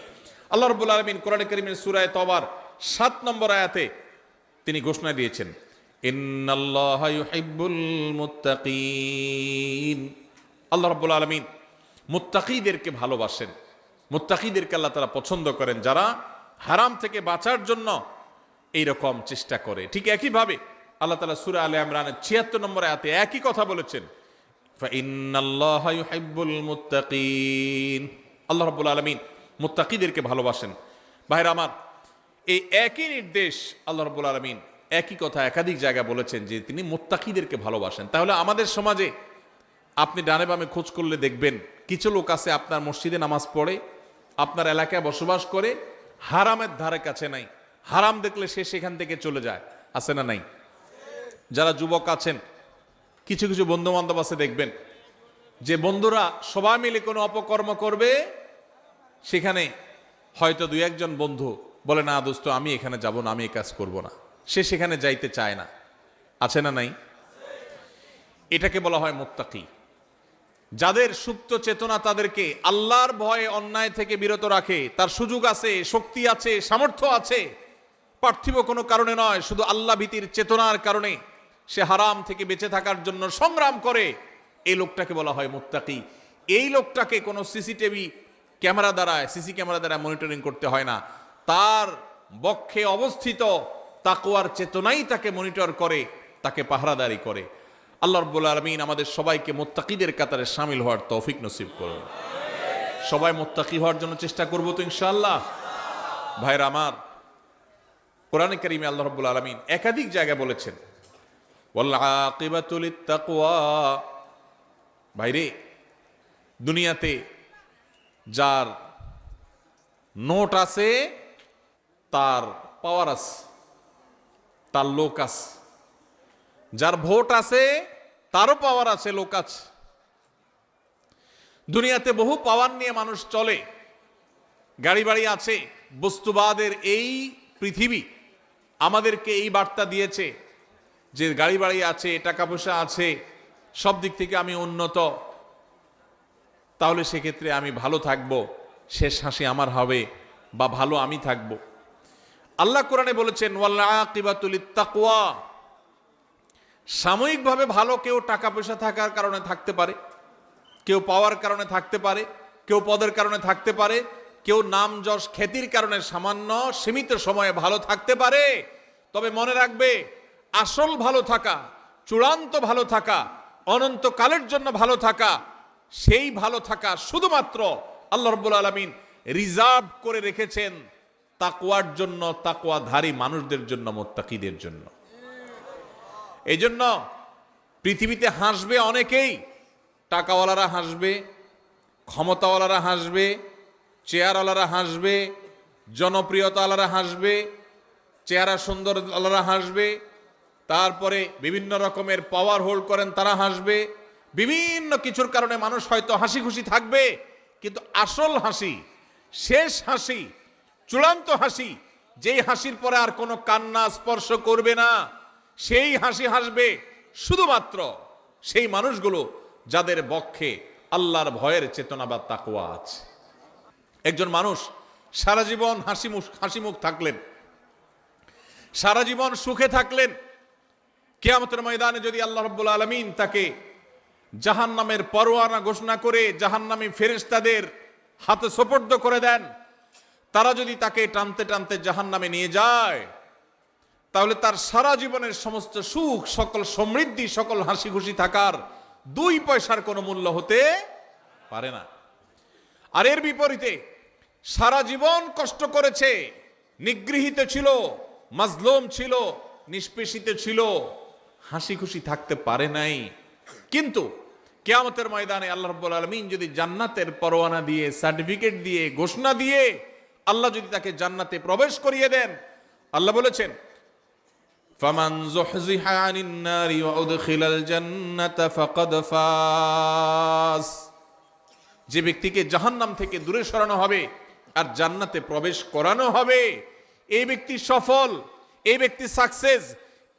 আল্লাহ রাব্বুল আলামিন কোরআনে কারীমের সূরা তওবার 7 নম্বর আয়াতে তিনি ঘোষণা দিয়েছেন, ইন্নাল্লাহা ইউহিব্বুল মুত্তাকিন। আল্লাহ রাব্বুল আলামিন মুত্তাকিদেরকে ভালোবাসেন, মুত্তাকিদেরকে আল্লাহ তাআলা পছন্দ করেন, যারা হারাম থেকে বাঁচার জন্য এই রকম চেষ্টা করে। ঠিক একইভাবে আল্লাহ তাআলা সূরা আলে ইমরানের 76 নম্বর আয়াতে একই কথা বলেছেন, ফাইন্নাল্লাহা ইউহিব্বুল মুত্তাকিন। আল্লাহ রাব্বুল আলামিন মুত্তাকিদেরকে ভালোবাসেন। ভাইরা আমার, এই একই নির্দেশ আল্লাহ রাব্বুল আলামিন একই কথা একাধিক জায়গায় বলেছেন যে তিনি মুত্তাকিদেরকে ভালোবাসেন। তাহলে আমাদের সমাজে আপনি ডানে বামে খোঁজ করলে দেখবেন কিছু লোক আছে আপনার মসজিদে নামাজ পড়ে, আপনার এলাকায় বসবাস করে, হারামের ধারে কাছে নাই, হারাম দেখলে সে সেখান থেকে চলে যায়। আছে না নাই? যারা যুবক আছেন, কিছু কিছু বন্ধু বান্ধব আছে, দেখবেন যে বন্ধুরা সবাই মিলে কোনো অপকর্ম করবে, সেখানে হয়তো দুই একজন বন্ধু বলে, না দোস্ত আমি এখানে যাব না, আমি এই কাজ করব না, সে সেখানে যাইতে চায় না। আছে না নাই? এটাকে বলা হয় মুত্তাকি। যাদের সুপ্ত চেতনা তাদেরকে আল্লাহর ভয়ে অন্যায় থেকে বিরত রাখে, তার সুযোগ আছে, শক্তি আছে, সামর্থ্য আছে, পার্থিব কোনো কারণে নয়, শুধু আল্লাহ ভীতির চেতনার কারণে সে হারাম থেকে বেঁচে থাকার জন্য সংগ্রাম করে, এই লোকটাকে বলা হয় মুত্তাকি। এই লোকটাকে কোনো সিসি ক্যামেরা দ্বারা মনিটরিং করতে হয় না, তার বক্ষে অবস্থিত তাকওয়ার চেতনাই তাকে মনিটর করে। তাকে পাহারাদারি করে। আল্লাহ রাব্বুল আলামিন আমাদের সবাইকে মুত্তাকিদের কাতারে শামিল হওয়ার তৌফিক নসিব করুন। সবাই মুত্তাকি হওয়ার জন্য চেষ্টা করব তো ইনশাআল্লাহ। ভাইরা আমার, কোরআনে কারীমে আল্লাহ রাব্বুল আলামিন একাধিক জায়গায় বলেছেন ওয়াল আকিবাতু লিত্তাকওয়া। ভাইরে, দুনিয়াতে যার নোট আছে তার পাওয়ার আছে, তার লোক আছে। যার ভোট আছে তারও পাওয়ার আছে, লোক আছে। দুনিয়াতে বহু পাওয়ার নিয়ে মানুষ চলে, গাড়ি বাড়ি আছে। বস্তুবাদের এই পৃথিবী আমাদেরকে এই বার্তা দিয়েছে যে গাড়ি বাড়ি আছে, টাকা পয়সা আছে, সব দিক থেকে আমি উন্নত, তাহলে সেক্ষেত্রে আমি ভালো থাকবো, শেষ হাসি আমার হবে, বা ভালো আমি থাকবো। আল্লাহ কোরআনে বলেছেন ওয়াল আকিবাতু লিত্তাকওয়া। সাময়িকভাবে ভালো কেউ টাকা পয়সা থাকার কারণে থাকতে পারে, কেউ পাওয়ার কারণে থাকতে পারে, কেউ পদের কারণে থাকতে পারে, কেউ নাম যশ খ্যাতির কারণে সামান্য সীমিত সময়ে ভালো থাকতে পারে। তবে মনে রাখবে, আসল ভালো থাকা, চূড়ান্ত ভালো থাকা, অনন্তকালের জন্য ভালো থাকা, সেই ভালো থাকা শুধুমাত্র আল্লাহ রাব্বুল আলামিন রিজার্ভ করে রেখেছেন তাকওয়ার জন্য, তাকওয়াধারী মানুষদের জন্য, মুত্তাকিদের জন্য। এই জন্য পৃথিবীতে হাসবে অনেকেই, টাকাওয়ালারা হাসবে, ক্ষমতাওয়ালারা হাসবে, চেয়ারওয়ালারা হাসবে, জনপ্রিয়তাওয়ালারা হাসবে, চেহারা সুন্দর আলারা হাসবে, তারপরে বিভিন্ন রকমের পাওয়ার হোল্ড করেন তারা হাসবে। বিভিন্ন কিছুর কারণে মানুষ হয়তো হাসি খুশি থাকবে, কিন্তু আসল হাসি, শেষ হাসি, চূড়ান্ত হাসি, যেই হাসির পরে আর কোনো কান্না স্পর্শ করবে না, সেই হাসি হাসবে শুধুমাত্র সেই মানুষগুলো যাদের বক্ষে আল্লাহর ভয়ের চেতনা বা তাকওয়া আছে। একজন মানুষ সারা জীবন হাসি মুখ থাকলেন, সারা জীবন সুখে থাকলেন, কিয়ামতের ময়দানে যদি আল্লাহ রাব্বুল আলামিন তাকে জাহান্নামের পরোয়ানা ঘোষণা করে জাহান্নামী ফেরেশতাদের হাতে সোপর্দ করে দেন, তারা যদি তাকে টানতে টানতে জাহান্নামে নিয়ে যায়, তাহলে তার সারা জীবনের সমস্ত সুখ, সকল সমৃদ্ধি, সকল হাসি খুশি থাকার 2 পয়সার কোনো মূল্য হতে পারে না। আর এর বিপরীতে সারা জীবন কষ্ট করেছে, নিগৃহীত ছিল, মাজলুম ছিল, নিষ্পেষিত ছিল, হাসি খুশি থাকতে পারে নাই। কিন্তু কিয়ামতের ময়দানে আল্লাহ রাব্বুল আলামিন যদি জান্নাতের পরোয়ানা দিয়ে, সার্টিফিকেট দিয়ে, ঘোষণা দিয়ে আল্লাহ যদি তাকে জান্নাতে প্রবেশ করিয়ে দেন, আল্লাহ বলেছেন ফামান যুহযিহা আনিন নারি ওয়া উদখিলাল জান্নাতা ফাকাদ ফাজ। যে ব্যক্তিকে জাহান্নাম থেকে দূরে সরানো হবে আর জান্নাতে প্রবেশ করানো হবে, এই ব্যক্তি সফল, এই ব্যক্তি সাকসেস।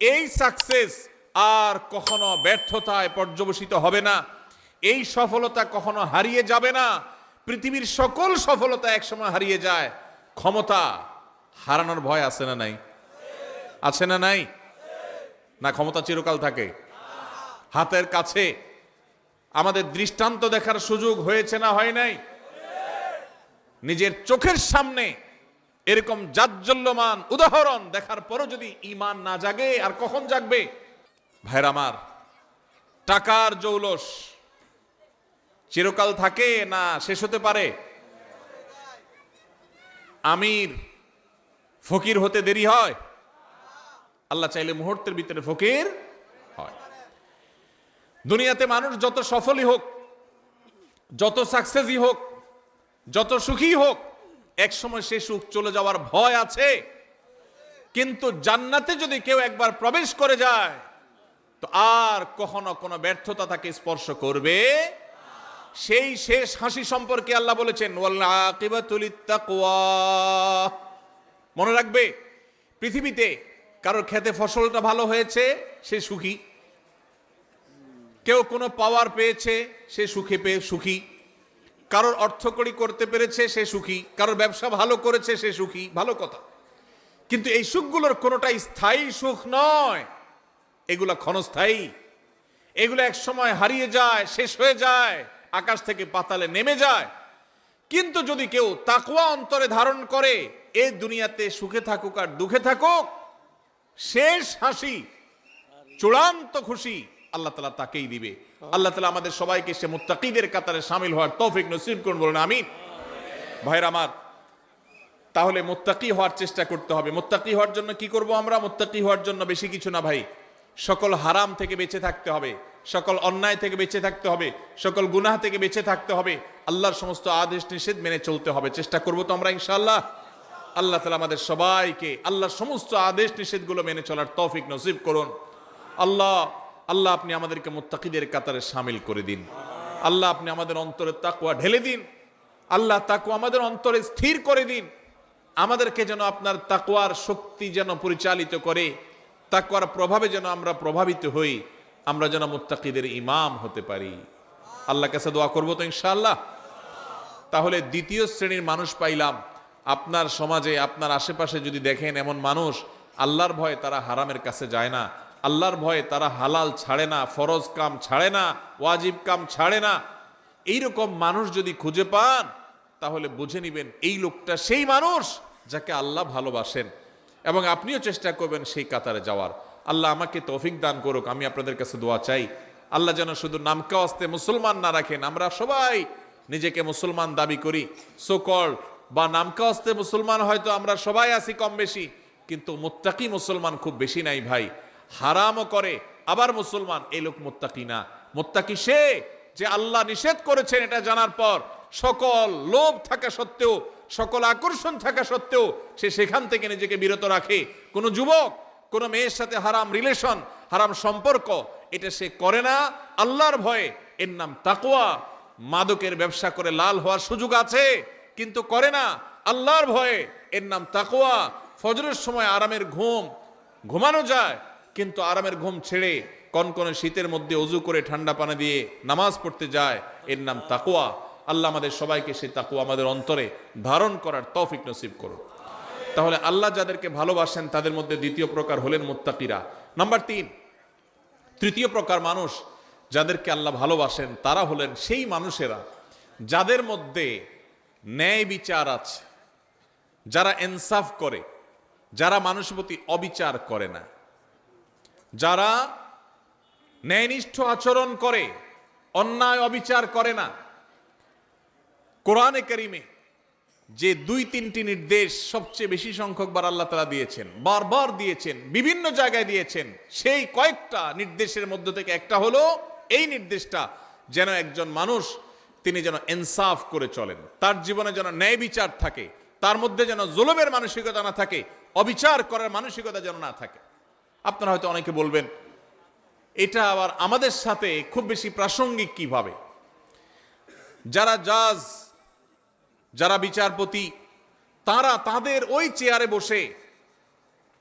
এই সাকসেস আর কখনো ব্যর্থতায় পর্যবসিত হবে না, এই সফলতা কখনো হারিয়ে যাবে না। পৃথিবীর সকল সফলতা একসময় হারিয়ে যায়, ক্ষমতা হারানোর ভয় আছে না নাই? আছে না নাই? না ক্ষমতা চিরকাল থাকে? হাতের কাছে আমাদের দৃষ্টান্ত দেখার সুযোগ হয়েছে না হয় নাই? নিজের চোখের সামনে এরকম জাজ্জল্যমান উদাহরণ দেখার পরও যদি ঈমান না জাগে, আর কখন জাগবে? ভাইরা আমার, টাকার জৌলস চিরকাল থাকে না শেষ হতে পারে? আমির ফকির হতে দেরি হয়? আল্লাহ চাইলে মুহূর্তের ভিতরে ফকির হয়। দুনিয়াতে মানুষ যত সফলই হোক, যত সাকসেসই হোক, যত সুখী হোক, একসময় সে সুখ চলে যাওয়ার ভয় আছে। কিন্তু জান্নাতে যদি কেউ একবার প্রবেশ করে যায়, তো আর কখনো কোনো ব্যর্থতা তাকে স্পর্শ করবে। সেই শেষ হাসি সম্পর্কে আল্লাহ বলেছেন ওয়াল আকিবাতু লিত্তাকওয়া। মনে রাখবে, পৃথিবীতে কারোর খেতে ফসলটা ভালো হয়েছে, সে সুখী। কেউ কোনো পাওয়ার পেয়েছে, সে সুখী। কারোর অর্থকড়ি করতে পেরেছে, সে সুখী। কারোর ব্যবসা ভালো করেছে, সে সুখী। ভালো কথা, কিন্তু এই সুখগুলোর কোনোটাই স্থায়ী সুখ নয়, এগুলা ক্ষণস্থায়ী। এগুলো এক সময় হারিয়ে যায়, শেষ হয়ে যায়, আকাশ থেকে পাতালে নেমে যায়। কিন্তু যদি কেউ তাকওয়া অন্তরে ধারণ করে, এই দুনিয়াতে সুখে থাকুক আর দুঃখে থাকুক, শেষ হাসি, চূড়ান্ত খুশি আল্লাহ তাআলা তাকেই দিবে। আল্লাহ তাআলা আমাদের সবাইকে সে মুত্তাকিদের কাতারে শামিল হওয়ার তৌফিক নসিব করুন, বলুন আমিন। ভাইরা আমার, তাহলে মুত্তাকি হওয়ার চেষ্টা করতে হবে। মুত্তাকি হওয়ার জন্য কি করব আমরা? মুত্তাকি হওয়ার জন্য বেশি কিছু না ভাই, সকল হারাম থেকে বেঁচে থাকতে হবে, সকল অন্যায় থেকে বেঁচে থাকতে হবে, সকল গুনাহ থেকে বেঁচে থাকতে হবে, আল্লাহর সমস্ত আদেশ নিষেধ মেনে চলতে হবে। চেষ্টা করব তো আমরা ইনশাআল্লাহ। আল্লাহ তাআলা আমাদের সবাইকে আল্লাহর সমস্ত আদেশ নিষেধগুলো মেনে চলার তৌফিক নসিব করুন। আল্লাহ আল্লাহ আপনি আমাদেরকে মুত্তাকিদের কাতারে শামিল করে দিন। আল্লাহ আপনি আমাদের অন্তরে তাকওয়া ঢেলে দিন। আল্লাহ তাকওয়া আমাদের অন্তরে স্থির করে দিন। আমাদেরকে যেন আপনার তাকওয়ার শক্তি যেন পরিচালিত করে, তাকওয়ার প্রভাবে যেন আমরা প্রভাবিত হই, আমরা যেন মুত্তাকিদের ইমাম হতে পারি। আল্লাহর কাছে দোয়া করব তো ইনশাআল্লাহ। তাহলে দ্বিতীয় শ্রেণীর মানুষ পাইলাম। আপনার সমাজে আপনার আশেপাশে যদি দেখেন এমন মানুষ, আল্লাহর ভয়ে তারা হারামের কাছে যায় না, আল্লাহর ভয়ে তারা হালাল ছাড়ে না, ফরজ কাম ছাড়ে না, ওয়াজিব কাম ছাড়ে না, এইরকম মানুষ যদি খুঁজে পান তাহলে বুঝে নিবেন এই লোকটা সেই মানুষ যাকে আল্লাহ ভালোবাসেন, এবং আপনিও চেষ্টা করবেন সেই কাতারে যাওয়ার। আল্লাহ আমাকে তৌফিক দান করুক। আমি আপনাদের কাছে দোয়া চাই, আল্লাহ যেন শুধু নামকাওয়াস্তে মুসলমান না রাখেন। আমরা সবাই নিজেকে মুসলমান দাবি করি, সোকল বা নামকাওয়াস্তে মুসলমান হয়তো আমরা সবাই আছি কম বেশি, কিন্তু মুত্তাকি মুসলমান খুব বেশি নাই ভাই। হারামও করে আবার মুসলমান, এই লোক মুত্তাকি না। মুত্তাকি সে যে আল্লাহ নিষেধ করেছেন এটা জানার পর সকল লোভ থাকা সত্ত্বেও, সকল আকর্ষণ থাকা সত্ত্বেও সে সেখান থেকে নিজেকে বিরত রাখে। কোন যুবক কোন মেয়ের সাথে হারাম রিলেশন, হারাম সম্পর্ক এটা সে করে না আল্লাহর ভয়ে, এর নাম তাকওয়া। মাদকের ব্যবসা করে লাল হওয়ার সুযোগ আছে কিন্তু করে না আল্লাহর ভয়ে, এর নাম তাকওয়া। ফজরের সময় আরামের ঘুম ঘুমানো যায়, কিন্তু আরামের ঘুম ছেড়ে কনকনে শীতের মধ্যে ওযু করে ঠান্ডা পানি দিয়ে নামাজ পড়তে যায়, এর নাম তাকওয়া। আল্লাহ আমাদের সবাইকে সেই তাকওয়া আমাদের অন্তরে ধারণ করার তৌফিক নসিব করুন। তাহলে আল্লাহ যাদেরকে ভালোবাসেন তাদের মধ্যে দ্বিতীয় প্রকার হলেন মুত্তাকিরা। নাম্বার 3, তৃতীয় প্রকার মানুষ যাদেরকে আল্লাহ ভালোবাসেন তারা হলেন সেই মানুষেরা যাদের মধ্যে ন্যায় বিচার আছে, যারা ইনসাফ করে, যারা মানুষের প্রতি অবিচার করে না, যারা ন্যায়নিষ্ঠ আচরণ করে, অন্যায় অবিচার করে না। কোরআনে কারিমে যে 2-3টি নির্দেশ সবচেয়ে বেশি সংখ্যকবার আল্লাহ তাআলা দিয়েছেন, বারবার দিয়েছেন, বিভিন্ন জায়গায় দিয়েছেন, সেই কয়েকটা নির্দেশের মধ্য থেকে একটা হলো এই নির্দেশটা যেন একজন মানুষ তিনি যেন ইনসাফ করে চলেন, তার জীবনে যেন ন্যায় বিচার থাকে, তার মধ্যে যেন জুলুমের মানসিকতা না থাকে, অবিচার করার মানসিকতা যেন না থাকে। আপনারা হয়তো অনেকে বলবেন এটা আবার আমাদের সাথে খুব বেশি প্রাসঙ্গিক কিভাবে? যারা জাজ, যারা বিচারপতি, তারা তাদের ওই চেয়ারে বসে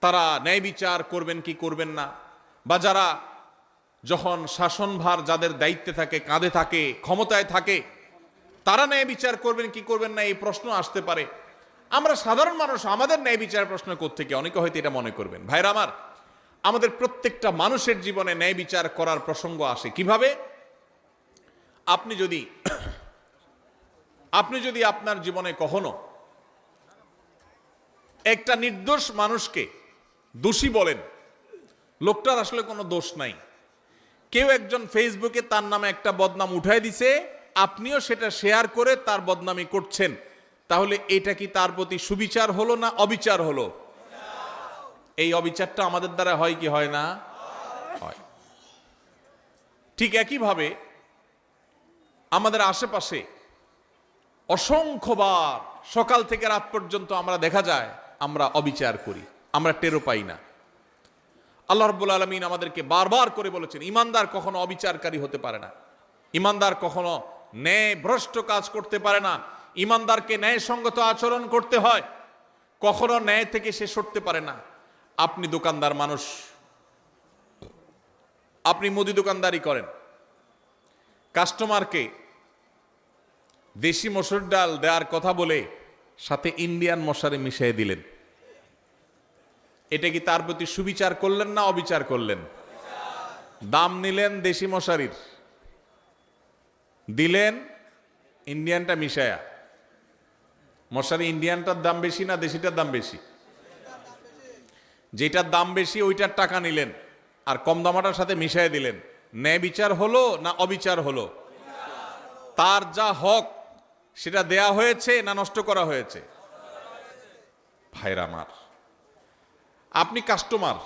তারা ন্যায় বিচার করবেন কি করবেন না, বা যারা যখন শাসনভার যাদের দায়িত্বে থাকে, কাঁধে থাকে, ক্ষমতায় থাকে, তারা ন্যায় বিচার করবেন কি করবেন না এই প্রশ্ন আসতে পারে। আমরা সাধারণ মানুষ, আমাদের ন্যায় বিচার প্রশ্ন কোত্থেকে? অনেকে হয়তো এটা মনে করবেন। ভাইরা আমার, আমাদের প্রত্যেকটা মানুষের জীবনে ন্যায় বিচার করার প্রসঙ্গ আসে কিভাবে? আপনি যদি আপনার জীবনে কখনো একটা নির্দোষ মানুষকে দোষী বলেন, লোকটার আসলে কোনো দোষ নাই, কেউ একজন ফেসবুকে তার নামে একটা বদনাম উঠায় দিছে, আপনিও সেটা শেয়ার করে তার বদনামি করছেন, তাহলে এটা কি তার প্রতি সুবিচার হলো না অবিচার হলো? এই অবিচারটা আমাদের দ্বারা হয় কি হয় না? হয়। ঠিক একইভাবে আমাদের আশেপাশে অসংখ্যবার সকাল থেকে রাত পর্যন্ত আমরা দেখা যায় আমরা অবিচার করি, আমরা টেরও পাই না। আল্লাহ রাব্বুল আলামিন আমাদেরকে বারবার করে বলেছেন ঈমানদার কখনো অবিচারকারী হতে পারে না, ঈমানদার কখনো ন্যায় ভ্রষ্ট কাজ করতে পারে না, ঈমানদারকে ন্যায়সঙ্গত আচরণ করতে হয়, কখনো ন্যায় থেকে সে সরতে পারে না। আপনি দোকানদার মানুষ, আপনি মুদি দোকানদারি করেন, কাস্টমারকে দেশি মসুর ডাল দেওয়ার কথা বলে সাথে ইন্ডিয়ান মশারি মিশিয়ে দিলেন, এটা কি তার প্রতি সুবিচার করলেন না অবিচার করলেন? দাম নিলেন দেশি মশারির, দিলেন ইন্ডিয়ানটা মিশায়া। মশারি ইন্ডিয়ানটার দাম বেশি না দেশিটার দাম বেশি? যেটার দাম বেশি ওইটার টাকা নিলেন, আর কম দামাটার সাথে মিশিয়ে দিলেন, ন্যায় বিচার হলো না অবিচার হলো? তার যা হক সেটা দেয়া হয়েছে না নষ্ট করা হয়েছে? ভাইরা আমার, আপনি কাস্টমার,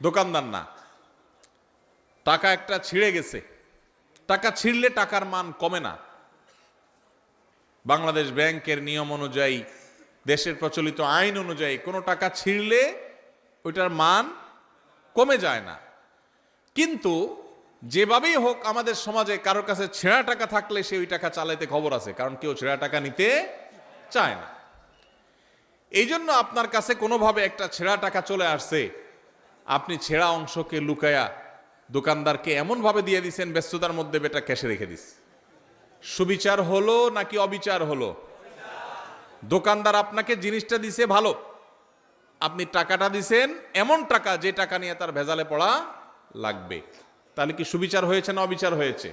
দোকানদার না। টাকা একটা ছিঁড়ে গেছে, টাকা ছিঁড়লে টাকার মান কমে না। বাংলাদেশ ব্যাংকের নিয়ম অনুযায়ী, দেশের প্রচলিত আইন অনুযায়ী কোনো টাকা ছিঁড়লে ওইটার মান কমে যায় না। কিন্তু যেভাবেই হোক আমাদের সমাজে কারোর কাছে ছেঁড়া টাকা থাকলে সে ওই টাকা চালাইতে খবর আছে, কারণ কেউ ছেঁড়া টাকা নিতে চায় না। এই জন্য আপনার কাছে কোনোভাবে একটা ছেঁড়া টাকা চলে আসছে, আপনি ছেঁড়া অংশকে লুকায়া দোকানদারকে এমনভাবে দিয়ে দিচ্ছেন ব্যস্ততার মধ্যে বেটা ক্যাশে রেখে দিস। সুবিচার হলো নাকি অবিচার হলো? দোকানদার আপনাকে জিনিসটা দিছে ভালো, আপনি টাকাটা দিছেন এমন টাকা যে টাকা নিয়ে তার ভেজালে পড়া লাগবে, তাহলে কি সুবিচার হয়েছে না অবিচার হয়েছে?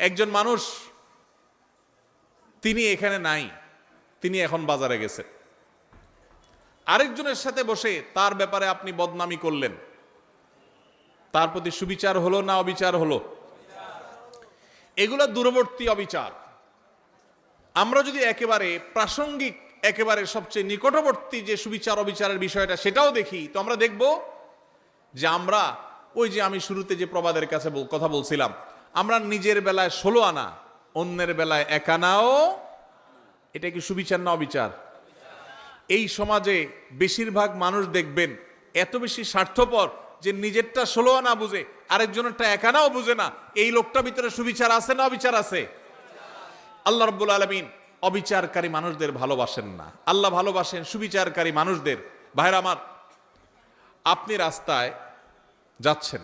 একজন মানুষ, তিনি এখানে নাই, তিনি এখন বাজারে গেছেন, আরেকজনের সাথে বসে তার ব্যাপারে আপনি বদনামি করলেন, তার প্রতি সুবিচার হলো না অবিচার হলো? এগুলো দূরবর্তী অবিচার। আমরা যদি একেবারে প্রাসঙ্গিক, একেবারে সবচেয়ে নিকটবর্তী যে সুবিচার অবিচারের বিষয়টা সেটাও দেখি, তো আমরা দেখব যে আমরা ওই যে আমি শুরুতে যে প্রবাদের কাছে কথা বলছিলাম, আমরা নিজের বেলায় 16 আনা, অন্যের বেলায় 1 আনাও, এটা কি সুবিচার না অবিচার? এই সমাজে বেশিরভাগ মানুষ দেখবেন এত বেশি স্বার্থপর যে নিজেরটা 16 আনা বুঝে, আরেকজনেরটা 1 আনাও বুঝে না। এই লোকটার ভিতরে সুবিচার আছে না অবিচার আছে? আল্লাহ রাব্বুল আলামিন অবিচারকারী মানুষদের ভালোবাসেন না, আল্লাহ ভালোবাসেন সুবিচারকারী মানুষদের। ভাইরা আমার, আপনি রাস্তায় যাচ্ছেন,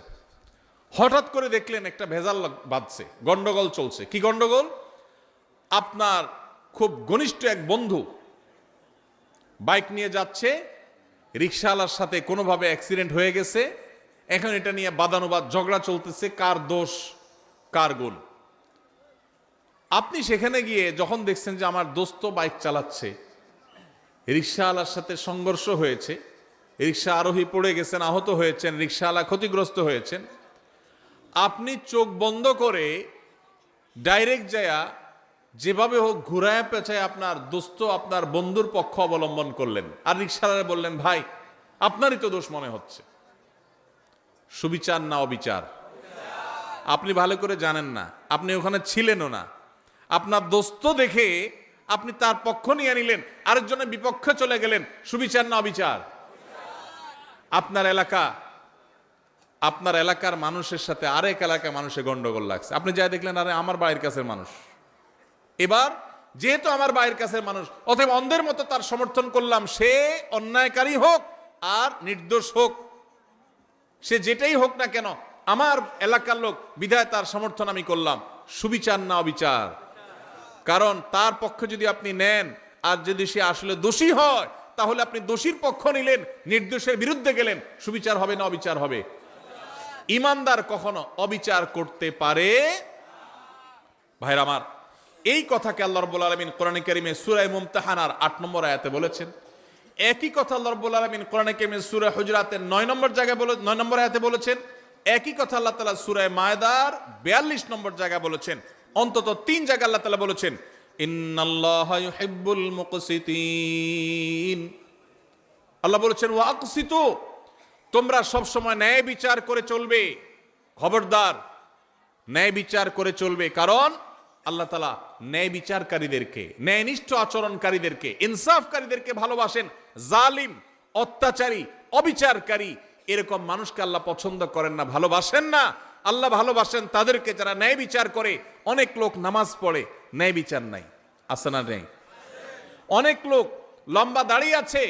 হঠাৎ করে দেখলেন একটা ভেজাল বাজছে, গন্ডগোল চলছে। কি গন্ডগোল? আপনার খুব ঘনিষ্ঠ এক বন্ধু বাইক নিয়ে যাচ্ছে, রিকশাওয়ালার সাথে কোনোভাবে অ্যাক্সিডেন্ট হয়ে গেছে, এখন এটা নিয়ে বাদানুবাদ ঝগড়া চলতেছে, কার দোষ কার গুণ। আপনি সেখানে গিয়ে যখন দেখছেন যে আমার দোস্ত বাইক চালাচ্ছে, রিকশাওয়ালার সাথে সংঘর্ষ হয়েছে, রিকশা আরোহী পড়ে গেছেন, আহত হয়েছেন, রিকশাওয়ালা ক্ষতিগ্রস্ত হয়েছেন, আপনি চোখ বন্ধ করে ডাইরেক্ট যায়া যেভাবে হোক ঘুরায় পেঁচায় আপনার দোস্ত, আপনার বন্ধুর পক্ষ অবলম্বন করলেন, আর রিকশাওয়ালা বললেন, ভাই আপনারই তো দোষ মনে হচ্ছে। সুবিচার না অবিচার? আপনি ভালো করে জানেন না, আপনি ওখানে ছিলেনও না, আপনার দোস্ত দেখে আপনি তার পক্ষ নিয়ে নিলেন, আরেকজনের বিপক্ষে চলে গেলেন। সুবিচার না অবিচার? আপনার এলাকার মানুষের সাথে আরেক এলাকার মানুষের গন্ডগোল লাগছে, আপনি যাই দেখলেন আরে আমার বাড়ির কাছের মানুষ, এবার যেহেতু আমার বাড়ির কাছের মানুষ, অতএব অন্ধের মতো তার সমর্থন করলাম, সে অন্যায়কারী হোক আর নির্দোষ হোক, সে যেটাই হোক না কেন আমার এলাকার লোক, বিধায় তার সমর্থন আমি করলাম। সুবিচার না অবিচার? কারণ তার পক্ষে যদি আপনি নেন, আর যদি সে আসলে দোষী হয়, তাহলে আপনি দোষীর পক্ষ নিলেন, নির্দোষের বিরুদ্ধে গেলেন। সুবিচার হবে না অবিচার হবে? ইমানদার কখনো অবিচার করতে পারে? ভাইরা আমার, এই কথাকে আল্লাহ রাব্বুল আলামিন কোরআনে কারীমে সূরা মুমতাহানার 8 নম্বর আয়াতে বলেছেন। একই কথা আল্লাহ রাব্বুল আলামিন কোরআনে কারীমে সূরা হুজুরাতের 9 নম্বর জায়গায় 9 নম্বর আয়াতে বলেছেন। একই কথা আল্লাহ তাআলা সূরা মায়দার 42 নম্বর জায়গায় বলেছেন। অন্তত 3 জায়গায় আল্লাহ তাআলা বলেছেন, ইন্নাল্লাহা ইউহিব্বুল মুকসিতিন। আল্লাহ বলেছেন, ওয়া আকসিতু, তোমরা সব সময় ন্যায় বিচার করে চলবে। খবরদার, ন্যায় বিচার করে চলবে, কারণ আল্লাহ তাআলা ন্যায় বিচারকারীদেরকে, ন্যায়নিষ্ঠ আচরণকারীদেরকে, ইনসাফকারীদেরকে ভালোবাসেন। জালিম, অত্যাচারী, অবিচারকারী এরকম মানুষকে আল্লাহ পছন্দ করেন না, ভালোবাসেন না। আল্লাহ ভালোবাসেন তাদেরকে যারা ন্যায় বিচার করে। অনেক লোক নামাজ পড়ে, ন্যায় বিচার নাই, আছে না নেই? অনেক লোক লম্বা দাঁড়িয়ে আছে,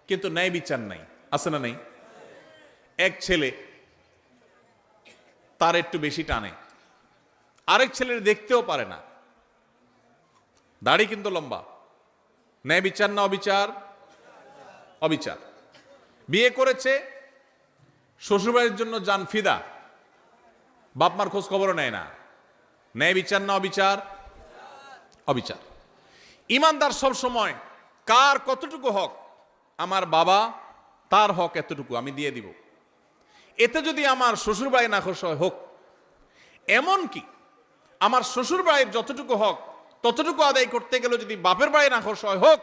কিন্তু ন্যায় বিচার নাই, আছে না নেই? এক ছেলে তার একটু বেশি টানে, আরেক ছেলের দেখতেও পারে না, দাড়ি কিন্তু লম্বা। ন্যায় বিচার না অবিচার? অবিচার। বিয়ে করেছে, শ্বশুরবাড়ির জন্য জান ফিদা, বাপমার খোঁজ খবরও নেয় না। ন্যায় বিচার না অবিচার? অবিচার। ইমানদার সব সময় কার কতটুকু হক, আমার বাবা তার হক এতটুকু আমি দিয়ে দিব, এতে যদি আমার শ্বশুর বাড়ি নাখোশ হয় হোক, এমনকি আমার শ্বশুর বাড়ির যতটুকু হক ততটুকু আদায় করতে গেলে যদি বাপের বাড়ি নাখোশ হয় হোক,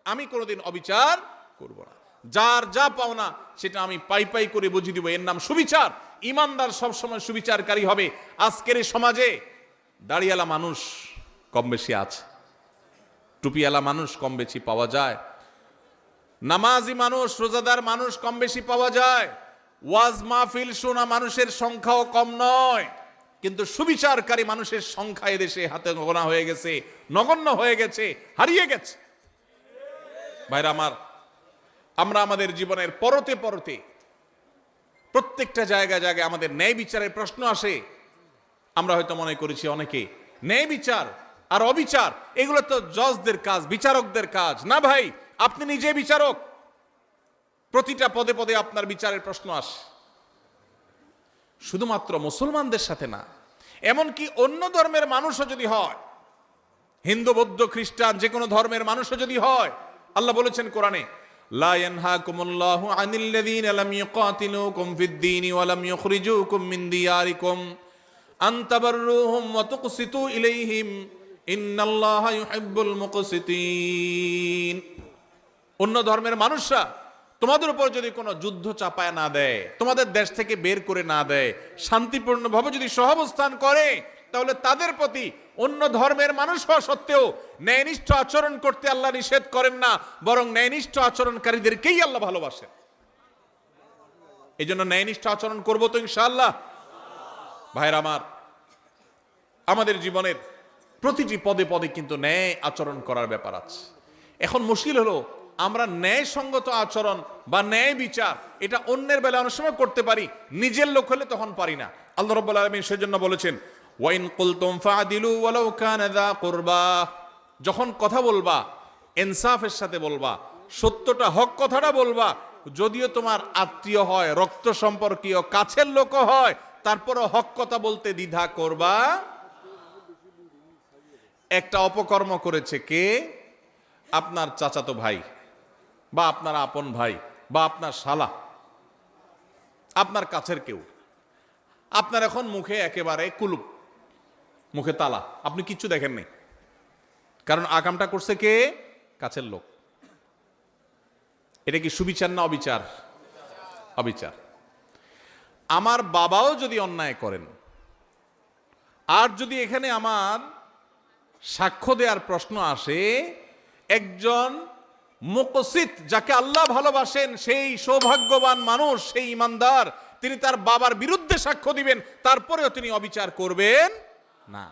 আমি কোনোদিন অবিচার করব না। যার যা পাওনা সেটা আমি পাই পাই করে বুঝিয়ে দিব, এর নাম সুবিচার। ইমানদার সবসময় সুবিচারকারী হবে। আজকের এই সমাজে দাড়িওয়ালা মানুষ কম বেশি আছে, টুপিওয়ালা মানুষ কম বেশি পাওয়া যায়, নামাজি মানুষ রোজাদার মানুষ কম বেশি পাওয়া যায়, ওয়াজ মাহফিল শোনা মানুষের সংখ্যাও কম নয়, কিন্তু সুবিচারকারী মানুষের সংখ্যা এদেশে হাতে গোনা হয়ে গেছে, নগণ্য হয়ে গেছে, হারিয়ে গেছে। ভাইরা আমার, আমরা আমাদের জীবনের পরতে পরতে প্রত্যেকটা জায়গায় জায়গায় আমাদের ন্যায় বিচারের প্রশ্ন আসে। আমরা হয়তো মনে করেছি অনেকে ন্যায় বিচার আর অবিচার এগুলো তো জজদের কাজ, বিচারকদের কাজ। না ভাই, আপনি নিজে বিচারক। প্রতিটা পদে পদে আপনার বিচারের প্রশ্ন আসে। শুধুমাত্র মুসলমানদের সাথে না, এমনকি অন্য ধর্মের মানুষও যদি হয়, হিন্দু বৌদ্ধ খ্রিস্টান যে কোনো ধর্মের মানুষও যদি হয়, আল্লাহ বলেছেন কোরআনে, লা ইয়ানহাকুমুল্লাহু আনিল্লাযীনা লাম ইউকাতিলুকুম ফিদ-দীনি ওয়া লাম ইউখরিজুকুম মিন দিয়ারিকুম আন তাবাররুহুম ওয়া তুকসিতু ইলাইহিম ইন্নাল্লাহা ইউহিব্বুল মুকসিতিন। অন্য ধর্মের মানুষরা তোমাদের উপর যদি কোনো যুদ্ধ চাপায় না দেয়, তোমাদের দেশ থেকে বের করে না দেয়, শান্তিপূর্ণভাবে যদি সহাবস্থান করে, তাহলে তাদের প্রতি অন্য ধর্মের মানুষ হওয়া সত্ত্বেও ন্যায়নিষ্ঠ আচরণ করতে আল্লাহ নিষেধ করেন না, বরং ন্যায়নিষ্ঠ আচরণকারীদেরকেই আল্লাহ ভালোবাসেন। এই জন্য ন্যায়নিষ্ঠ আচরণ করবো তো ইনশাআল্লাহ। ভাইরা আমার, আমাদের জীবনের প্রতিটি পদে পদে কিন্তু ন্যায় আচরণ করার ব্যাপার আছে। এখন মুশকিল হলো, আমরা ন্যায়সঙ্গত আচরণ বা ন্যায় বিচার এটা অন্যের বেলা অনেক সময় করতে পারি, নিজের লোক হলে তখন পারি না। আল্লাহ রাব্বুল আলামিন সেজন্য বলেছেন, ওয়াইন কুলতুম ফাদিলু ওয়ালাউ কানা যা কুরবা। যখন কথা বলবা ইনসাফের সাথে বলবা, সত্যটা হক কথাটা বলবা, যদিও তোমার আত্মীয় হয়, রক্ত সম্পর্কীয়, কাছের লোক হয়, তারপরও হক কথা বলতে দ্বিধা করবা। একটা অপকর্ম করেছে কে? আপনার চাচাতো ভাই বা আপনার আপন ভাই বা আপনার শালা, আপনার কাছের কেউ। আপনার এখন মুখে একেবারে কুলুপ, মুখে তালা, আপনি কিচ্ছু দেখেন নাই, কারণ আকামটা করছে কে? কাছের লোক। এটা কি সুবিচার না অবিচার? অবিচার। আমার বাবাও যদি অন্যায় করেন, আর যদি এখানে আমার সাক্ষ্য দেওয়ার প্রশ্ন আসে, একজন মুকসিত যাকে আল্লাহ ভালোবাসেন, সেই সৌভাগ্যবান মানুষ, সেই ইমানদার, তিনি তার বাবার বিরুদ্ধে সাক্ষ্য দিবেন, তারপরেও তিনি অবিচার করবেন না।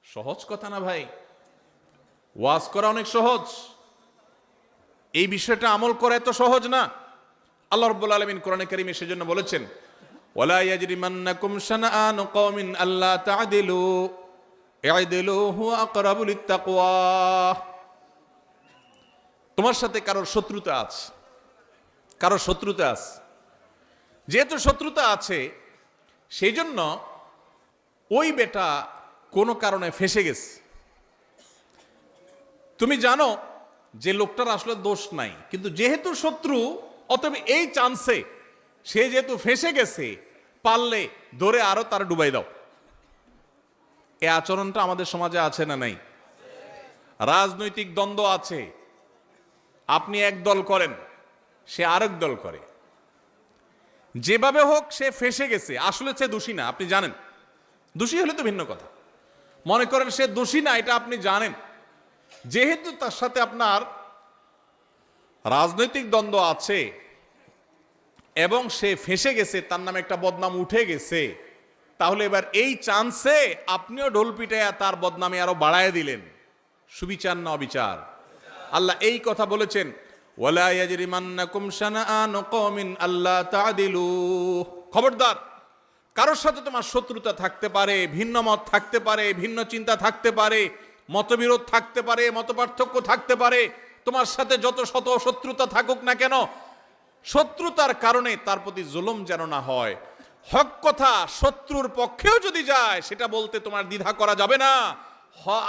সহজ কথা না ভাই? ওয়াজ করা অনেক সহজ, এই বিষয়টা আমল করা এত সহজ না। আল্লাহ রাব্বুল আলামিন কোরআনে কারীমে সেজন্য বলেছেন, ওয়ালা ইয়াজরিমান্নাকুম শানাআনু কওমিন আল্লা তা'দিলু ই'দিলু হুয়া আকরাবু লিত-তাকওয়া। তোমার সাথে কারোর শত্রুতা আছে, কারোর শত্রুতা আছে, যেহেতু শত্রুতা আছে সেই জন্য ওই বেটা কোনো কারণে ফেঁসে গেছে। তুমি জানো যে লোকটার আসলে দোষ নাই, কিন্তু যেহেতু শত্রু, অতএব এই চান্সে সে যেহেতু ফেঁসে গেছে, পারলে ধরে আরো তার ডুবাই দাও। এই আচরণটা আমাদের সমাজে আছে না নাই? রাজনৈতিক দ্বন্দ্ব আছে, আপনি এক দল করেন, সে আরেক দল করে, যেভাবে হোক সে ফেঁসে গেছে, আসলে সে দোষী না, আপনি জানেন। দোষী হলে তো ভিন্ন কথা, মনে করেন সে দোষী না, এটা আপনি জানেন, যেহেতু তার সাথে আপনার রাজনৈতিক দ্বন্দ্ব আছে এবং সে ফেঁসে গেছে, তার নামে একটা বদনাম উঠে গেছে, তাহলে এবার এই চান্সে আপনিও ঢোল পিটাইয়া তার বদনামে আরো বাড়ায় দিলেন। সুবিচার না অবিচার? আল্লাহ এই কথা বলেছেন, ওয়ালা ইয়াজরিমান্নাকুম শানাআনু কওমিন আল্লা তা'দিলু। খবরদার, কারোর সাথে তোমার শত্রুতা থাকতে পারে, ভিন্ন মত থাকতে পারে, ভিন্ন চিন্তা থাকতে পারে, মতবিরোধ থাকতে পারে, মতপার্থক্য থাকতে পারে, তোমার সাথে যত শত শত্রুতা থাকুক না কেন, শত্রুতার কারণে তার প্রতি জুলুম যেন না হয়। হক কথা শত্রুর পক্ষেও যদি যায়, সেটা বলতে তোমার দ্বিধা করা যাবে না।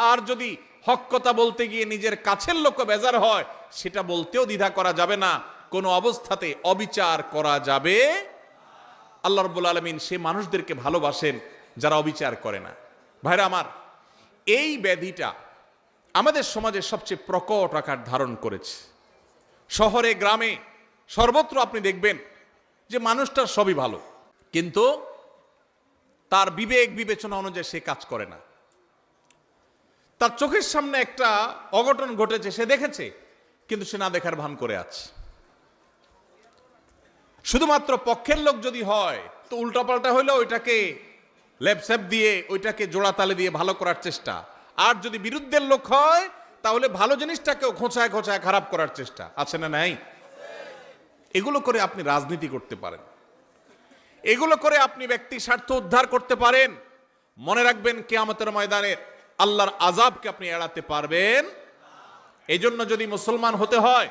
আর যদি হক কথা বলতে গিয়ে নিজের কাছের লোক বেজার হয়, সেটা বলতেও দ্বিধা করা যাবে না। কোনো অবস্থাতে অবিচার করা যাবে। আল্লাহ রাব্বুল আলামিন সে মানুষদেরকে ভালোবাসেন যারা অবিচার করে না। ভাইরা আমার, এই ব্যাধিটা আমাদের সমাজে সবচেয়ে প্রকট আকার ধারণ করেছে। শহরে গ্রামে সর্বত্র আপনি দেখবেন যে মানুষটার সবই ভালো, কিন্তু তার বিবেক বিবেচনা অনুযায়ী সে কাজ করে না। তার চোখের সামনে একটা অঘটন ঘটেছে, সে দেখেছে, কিন্তু সে না দেখার ভান করে আছে। শুধুমাত্র পক্ষের লোক যদি হয় তো উল্টাপাল্টা হইলে ওইটাকে লেপস্যাপ দিয়ে ওইটাকে জোড়া তালে দিয়ে ভালো করার চেষ্টা, আর যদি বিরুদ্ধের লোক হয় তাহলে ভালো জিনিসটাকেও খোঁচায় খোঁচায় খারাপ করার চেষ্টা। আছে না নাই? এগুলো করে আপনি রাজনীতি করতে পারেন, এগুলো করে আপনি ব্যক্তি স্বার্থ উদ্ধার করতে পারেন। মনে রাখবেন, কিয়ামতের ময়দানে আল্লাহর আযাবকে আপনি এড়াতে পারবেন। এই জন্য যদি মুসলমান হতে হয়,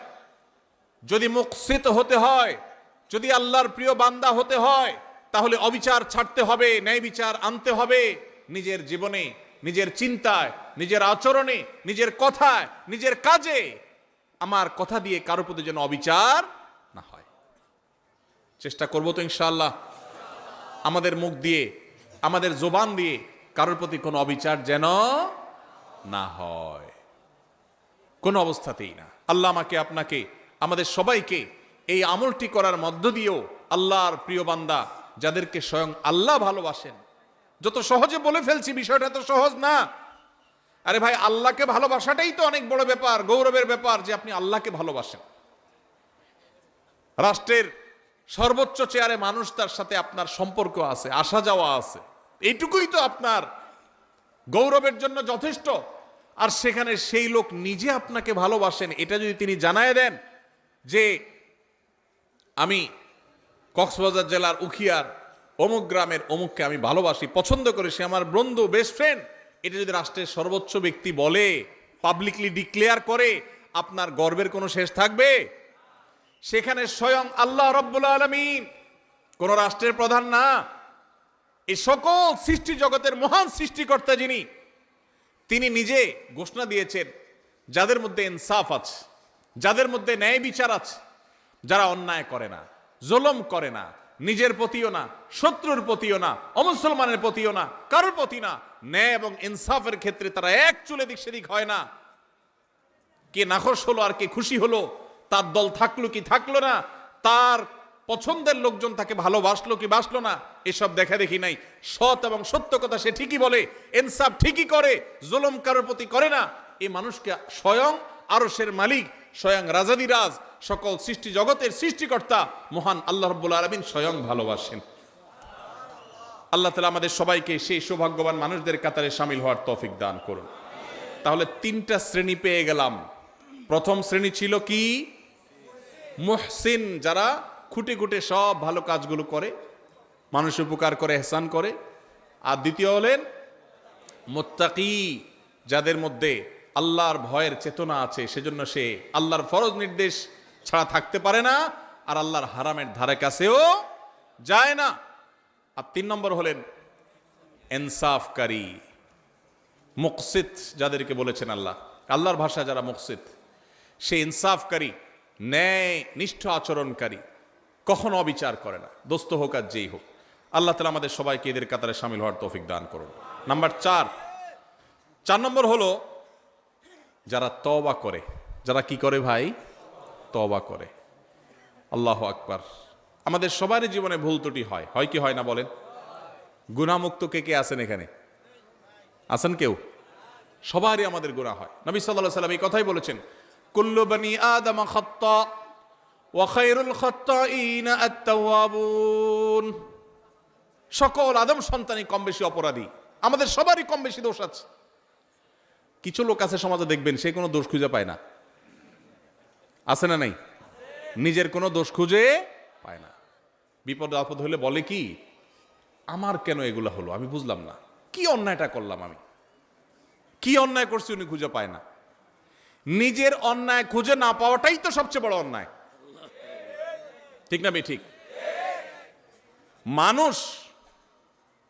যদি মুকসিত হতে হয়, যদি আল্লাহর প্রিয় বান্দা হতে হয়, তাহলে অবিচার ছাড়তে হবে, ন্যায় বিচার আনতে হবে নিজের জীবনে, নিজের চিন্তায়, নিজের আচরণে, নিজের কথায়, নিজের কাজে। আমার কথা দিয়ে কারো প্রতি যেন অবিচার না হয়। চেষ্টা করবো তো ইনশাআল্লাহ, আমাদের মুখ দিয়ে, আমাদের জবান দিয়ে কারোর প্রতি কোনো অবিচার যেন না হয়, কোনো অবস্থাতেই না। আল্লাহ আমাকে, আপনাকে, আমাদের সবাইকে এই আমলটি করার মধ্য দিয়েও আল্লাহর প্রিয় বান্দা যাদেরকে স্বয়ং আল্লাহ ভালোবাসেন। যত সহজে বলে ফেলছি, বিষয়টা তো সহজ না। আরে ভাই, আল্লাহকে ভালোবাসাটাই তো অনেক বড় ব্যাপার, গৌরবের ব্যাপার যে আপনি আল্লাহকে ভালোবাসেন। রাষ্ট্রের সর্বোচ্চ চেয়ারে মানুষ, তার সাথে আপনার সম্পর্ক আছে, আসা যাওয়া আছে, এইটুকুই তো আপনার গৌরবের জন্য যথেষ্ট। আর সেখানে সেই লোক নিজে আপনাকে ভালোবাসেন, এটা যদি তিনি জানায় দেন যে আমি কক্সবাজার জেলার উখিয়ার অমুক গ্রামের অমুককে আমি ভালোবাসি, পছন্দ করি, সে আমার বন্ধু, বেস্ট ফ্রেন্ড, এটা যদি রাষ্ট্রের সর্বোচ্চ ব্যক্তি বলে, পাবলিকলি ডিক্লেয়ার করে, আপনার গর্বের কোনো শেষ থাকবে? সেখানে স্বয়ং আল্লাহ রাব্বুল আলামিন, কোন রাষ্ট্রের প্রধান না, এই সকল সৃষ্টি জগতের মহান সৃষ্টিকর্তা যিনি, তিনি নিজে ঘোষণা দিয়েছেন যাদের মধ্যে ইনসাফ আছে, যাদের মধ্যে ন্যায় বিচার আছে, যারা অন্যায় করে না, জুলুম করে না, নিজের প্রতিও না, শত্রুর প্রতিও না, অমুসলমানের প্রতিও না, কারোর প্রতি না, ন্যায় এবং ইনসাফের ক্ষেত্রে তারা এক চুলে দিক সেদিক হয় না। কে নাখোশ হলো আর কে খুশি হলো, তার দল থাকলো কি থাকলো না, তার পছন্দের লোকজন তাকে ভালোবাসলো কি বাসলো না, এসব দেখা দেখি নাই। সৎ এবং সত্য কথা সে ঠিকই বলে, ইনসাফ ঠিকই করে, জুলুম কারোর প্রতি করে না। এই মানুষকে স্বয়ং আরশের মালিক, স্বয়ং রাজাদিরাজ, সকল সৃষ্টি জগতের সৃষ্টিকর্তা মহান আল্লাহ রাব্বুল আলামিন স্বয়ং ভালোবাসেন। আল্লাহ তাআলা আমাদের সবাইকে সেই সৌভাগ্যবান মানুষদের কাতারে শামিল হওয়ার তৌফিক দান করুন। তাহলে তিনটা শ্রেণী পেয়ে গেলাম। প্রথম শ্রেণী ছিল কি? মুহসিন, যারা খুঁটে খুঁটে সব ভালো কাজগুলো করে, মানুষ উপকার করে, ইহসান করে। আর দ্বিতীয় হলেন মুত্তাকি, যাদের মধ্যে আল্লাহর ভয়ের চেতনা আছে, সেজন্য সে আল্লাহর ফরজ নির্দেশ ছাড়া থাকতে পারে না, আর আল্লাহর হারামের ধারে কাছেও যায় না। আর 3 নম্বর হলেন ইনসাফকারী, মুকসিত, যাদেরকে বলেছেন আল্লাহ। আল্লাহর ভাষা যারা মুকসিত, সে ইনসাফকারী, ন্যায় নিষ্ঠ আচরণকারী, কখনো অবিচার করে না, দোস্ত হোক আর যেই হোক। আল্লাহ তাআলা আমাদের সবাইকে এদের কাতারে শামিল হওয়ার তৌফিক দান করুন। নাম্বার 4 নম্বর হলো যারা তওবা করে। যারা কি করে ভাই? তওবা করে। আল্লাহু আকবার। আমাদের সবারই জীবনে ভুল ত্রুটি হয়, হয় কি হয় না বলেন? গুনাহমুক্ত কে কে আছেন এখানে? আছেন কেউ? সবারই আমাদের গুনাহ হয়। নবী সাল্লাল্লাহু আলাইহি ওয়াসাল্লাম এই কথাই বলেছেন, কুল্লু বনি আদম খাত্তা ওয়া খায়রুল খাত্তাইনা আত-তাওয়াবুন। সকল আদম সন্তানই কম বেশি অপরাধী, আমাদের সবারই কম বেশি দোষ আছে। কিছু লোক আছে সমাজে, দেখবেন সে কোনো দোষ খুঁজে পায় না। আছে না নাই? নিজের কোনো দোষ খুঁজে পায় না। বিপদ আপদ হলে বলে কি, আমার কেন এগুলা হলো, আমি বুঝলাম না, কি অন্যায়টা করলাম, আমি কি অন্যায় করছি, উনি খুঁজে পায় না। নিজের অন্যায় খুঁজে না পাওয়াটাই তো সবচেয়ে বড় অন্যায়, ঠিক না? ঠিক। মানুষ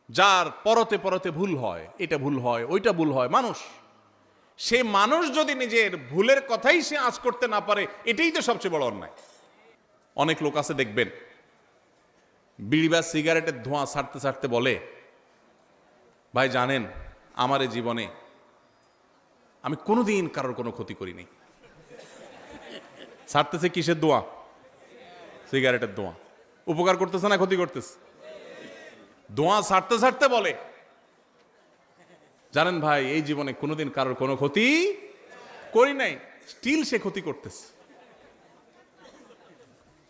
যার পরতে পরতে ভুল হয়, এটা ভুল হয়, ওইটা ভুল হয়, মানুষ, সে মানুষ যদি নিজের ভুলের কথাই সে আঁচ করতে না পারে, এটাই তো সবচেয়ে বড় অন্যায়। অনেক লোক আছে দেখবেন বিড়ি বা সিগারেটের ধোঁয়া ছাড়তে ছাড়তে বলে, ভাই জানেন আমার এই জীবনে আমি কোনোদিন কারোর কোনো ক্ষতি করিনি। ছাড়তেছে কিসের ধোঁয়া? সিগারেটের ধোঁয়া। উপকার করতেছে না ক্ষতি করতেছে? ধোঁয়া ছাড়তে ছাড়তে বলে, জানেন ভাই এই জীবনে কোনোদিন কারোর কোনো ক্ষতি করি নাই। স্টিল সে ক্ষতি করতেছে,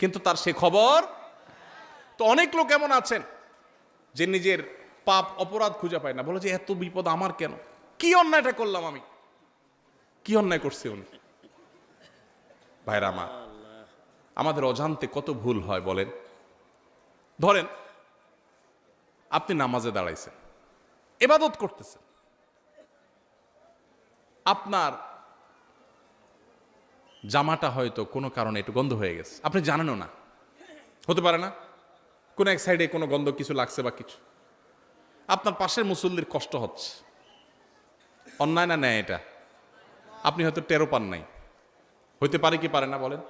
কিন্তু তার সে খবর। তো অনেক লোক এমন আছেন যে নিজের পাপ অপরাধ খুঁজে পায় না, বলে যে এত বিপদ আমার কেন, কি অন্যায়টা করলাম আমি, কি অন্যায় করছে উনি। ভাইরা আমার, আমাদের অজান্তে কত ভুল হয় বলেন। ধরেন আপনি নামাজে দাঁড়াইছেন, ইবাদত করতেছেন, আপনার জামাটা হয়তো কোনো কারণে একটু গন্ধ হয়ে গেছে, আপনি জানেনও না, হতে পারে না কোনো এক সাইডে কোনো গন্ধ কিছু লাগছে বা কিছু। আপনার পাশের মুসল্লির কষ্ট হচ্ছে, অন্যায় না ন্যায় এটা? আপনি হয়তো টেরো পান নাই, হইতে পারে কি পারে না বলেন?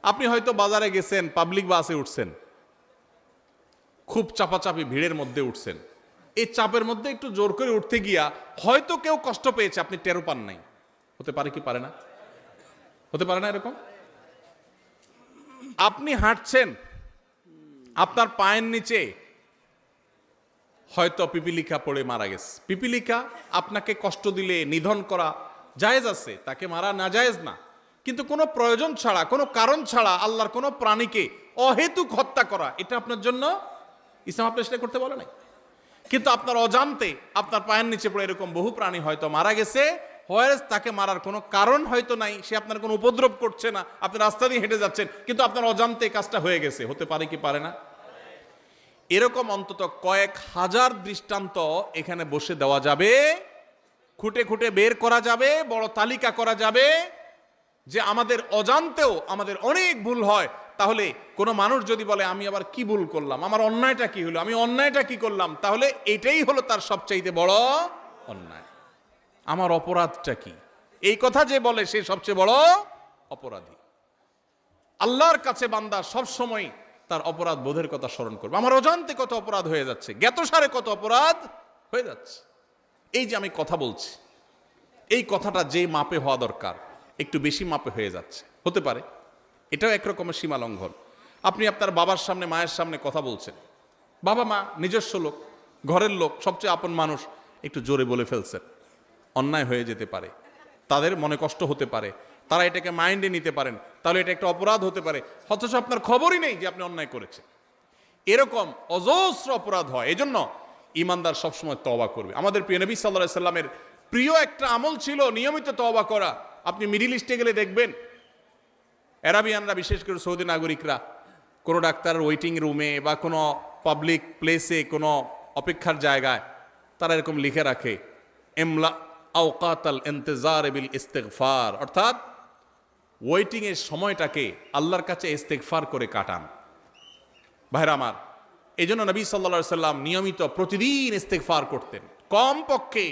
আপনি হয়তো বাজারে গেছেন, পাবলিক বাসে উঠছেন, খুব চাপাচাপি ভিড়ের মধ্যে উঠছেন, এই চাপের মধ্যে একটু জোর করে উঠতে গিয়া হয়তো কেউ কষ্ট পেয়েছে, আপনি টেরো পান নাই, হতে পারে কি পারে না? হতে পারে না এরকম? আপনি হাঁটছেন, আপনার পায়ের নিচে হয়তো পিপিলিকা পড়ে মারা গেছে। পিপিলিকা আপনাকে কষ্ট দিলে নিধন করা জায়েজ আছে, তাকে মারা না জায়েজ না, কিন্তু কোনো প্রয়োজন ছাড়া, কোনো কারণ ছাড়া আল্লাহর কোনো প্রাণীকে অহেতুক হত্যা করা, এটা আপনার জন্য ইসলাম আপনি সেটা করতে বলে নাই। কিন্তু আপনার অজান্তে আপনার পায়ের নিচে পড়ে এরকম বহু প্রাণী হয়তো মারা গেছে, হোয়ারেস তাকে মারার কোনো কারণ হয়তো নাই, সে আপনার কোনো উপদ্রব করছে না, আপনি রাস্তা দিয়ে হেঁটে যাচ্ছেন, কিন্তু আপনার অজান্তে কাজটা হয়ে গেছে, হতে পারে কি পারে না? এরকম অন্তত কয়েক হাজার দৃষ্টান্ত এখানে বসে দেওয়া যাবে, খুঁটে খুঁটে বের করা যাবে, বড় তালিকা করা যাবে, যে আমাদের অজান্তেও আমাদের অনেক ভুল হয়। তাহলে কোনো মানুষ যদি বলে আমি আবার কি ভুল করলাম, আমার অন্যায়টা কি হলো, আমি অন্যায়টা কি করলাম, তাহলে এটাই হলো তার সবচাইতে বড় অন্যায়। আমার অপরাধটা কি, এই কথা যে বলে সে সবচেয়ে বড় অপরাধী। আল্লাহর কাছে বান্দা সব সময় তার অপরাধ বোধের কথা স্মরণ করবে। আমার অজান্তে কত অপরাধ হয়ে যাচ্ছে, জ্ঞাতসারে কত অপরাধ হয়ে যাচ্ছে। এই যে আমি কথা বলছি, এই কথাটা যে মাপে হওয়া দরকার একটু বেশি মাপে হয়ে যাচ্ছে, হতে পারে এটাও একরকমের সীমা লঙ্ঘন। আপনি আপনার বাবার সামনে মায়ের সামনে কথা বলছেন, বাবা মা নিজস্ব লোক, ঘরের লোক, সবচেয়ে আপন মানুষ, একটু জোরে বলে ফেলছেন, অন্যায় হয়ে যেতে পারে, তাদের মনে কষ্ট হতে পারে, তারা এটাকে মাইন্ডে নিতে পারেন, তাহলে এটা একটা অপরাধ হতে পারে, অথচ আপনার খবরই নেই যে আপনি অন্যায় করেছেন। এরকম অজস্র অপরাধ হয়। এজন্য ইমানদার সবসময় তওবা করবে। আমাদের প্রিয় নবী সাল্লাল্লাহু আলাইহি সাল্লামের প্রিয় একটা আমল ছিল নিয়মিত তওবা করা। আপনি মিডল ইস্টে গেলে দেখবেন অ্যারাবিয়ানরা, বিশেষ করে সৌদি নাগরিকরা, কোনো ডাক্তারের ওয়েটিং রুমে বা কোনো পাবলিক প্লেসে, কোনো অপেক্ষার জায়গায় তারা এরকম লিখে রাখে ইমলা আওকাতাল ইন্তেজার বিল ইস্তিগফার, অর্থাৎ ওয়েটিং এর সময়টাকে আল্লাহর কাছে ইস্তেগফার করে কাটান। ভাইরা আমার, এই জন্য নবী সাল্লাল্লাহু আলাইহি সাল্লাম নিয়মিত প্রতিদিন ইস্তেগফার করতেন, কমপক্ষে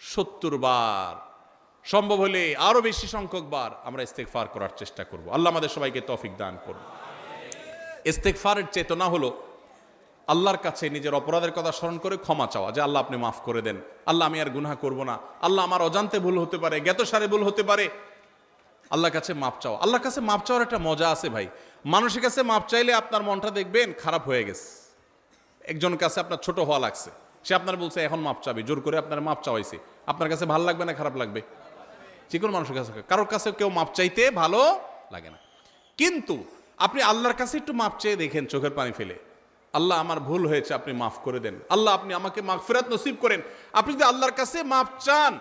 70 বার, সম্ভব হলে আরো বেশি সংখ্যক বার আমরা ইস্তেগফার করার চেষ্টা করব। আল্লাহ আমাদের সবাইকে তৌফিক দান করুন। ইস্তেগফারের চেতনা হলো আল্লাহর কাছে নিজের অপরাধের কথা স্মরণ করে ক্ষমা চাওয়া, যে আল্লাহ আপনি মাফ করে দেন, আল্লাহ আমি আর গুনাহ করব না, আল্লাহ আমার অজান্তে ভুল হতে পারে, জ্ঞাতসারে ভুল হতে পারে, আল্লাহর কাছে মাপ চাওয়া। আল্লাহর কাছে মাপ চাওয়ার একটা মজা আছে ভাই। মানুষের কাছে মাপ চাইলে আপনার মনটা দেখবেন খারাপ হয়ে গেছে, একজনের কাছে আপনার ছোট হওয়া লাগছে, সে আপনার বলছে এখন মাপ চাবি, জোর করে আপনার মাপ চাওয়াইছে, আপনার কাছে ভালো লাগবে না খারাপ লাগবে? যে কোনো মানুষের কাছে, কারোর কাছে কেউ মাপ চাইতে ভালো লাগে না। কিন্তু আপনি আল্লাহর কাছে একটু মাপ চেয়ে দেখেন, চোখের পানি ফেলে, আল্লাহ আমার ভুল হয়েছে, আপনি মাফ করে দেন, আল্লাহ আপনি আমাকে মাগফিরাত নসিব করেন। আপনি যদি আল্লাহর কাছে মাপ চান,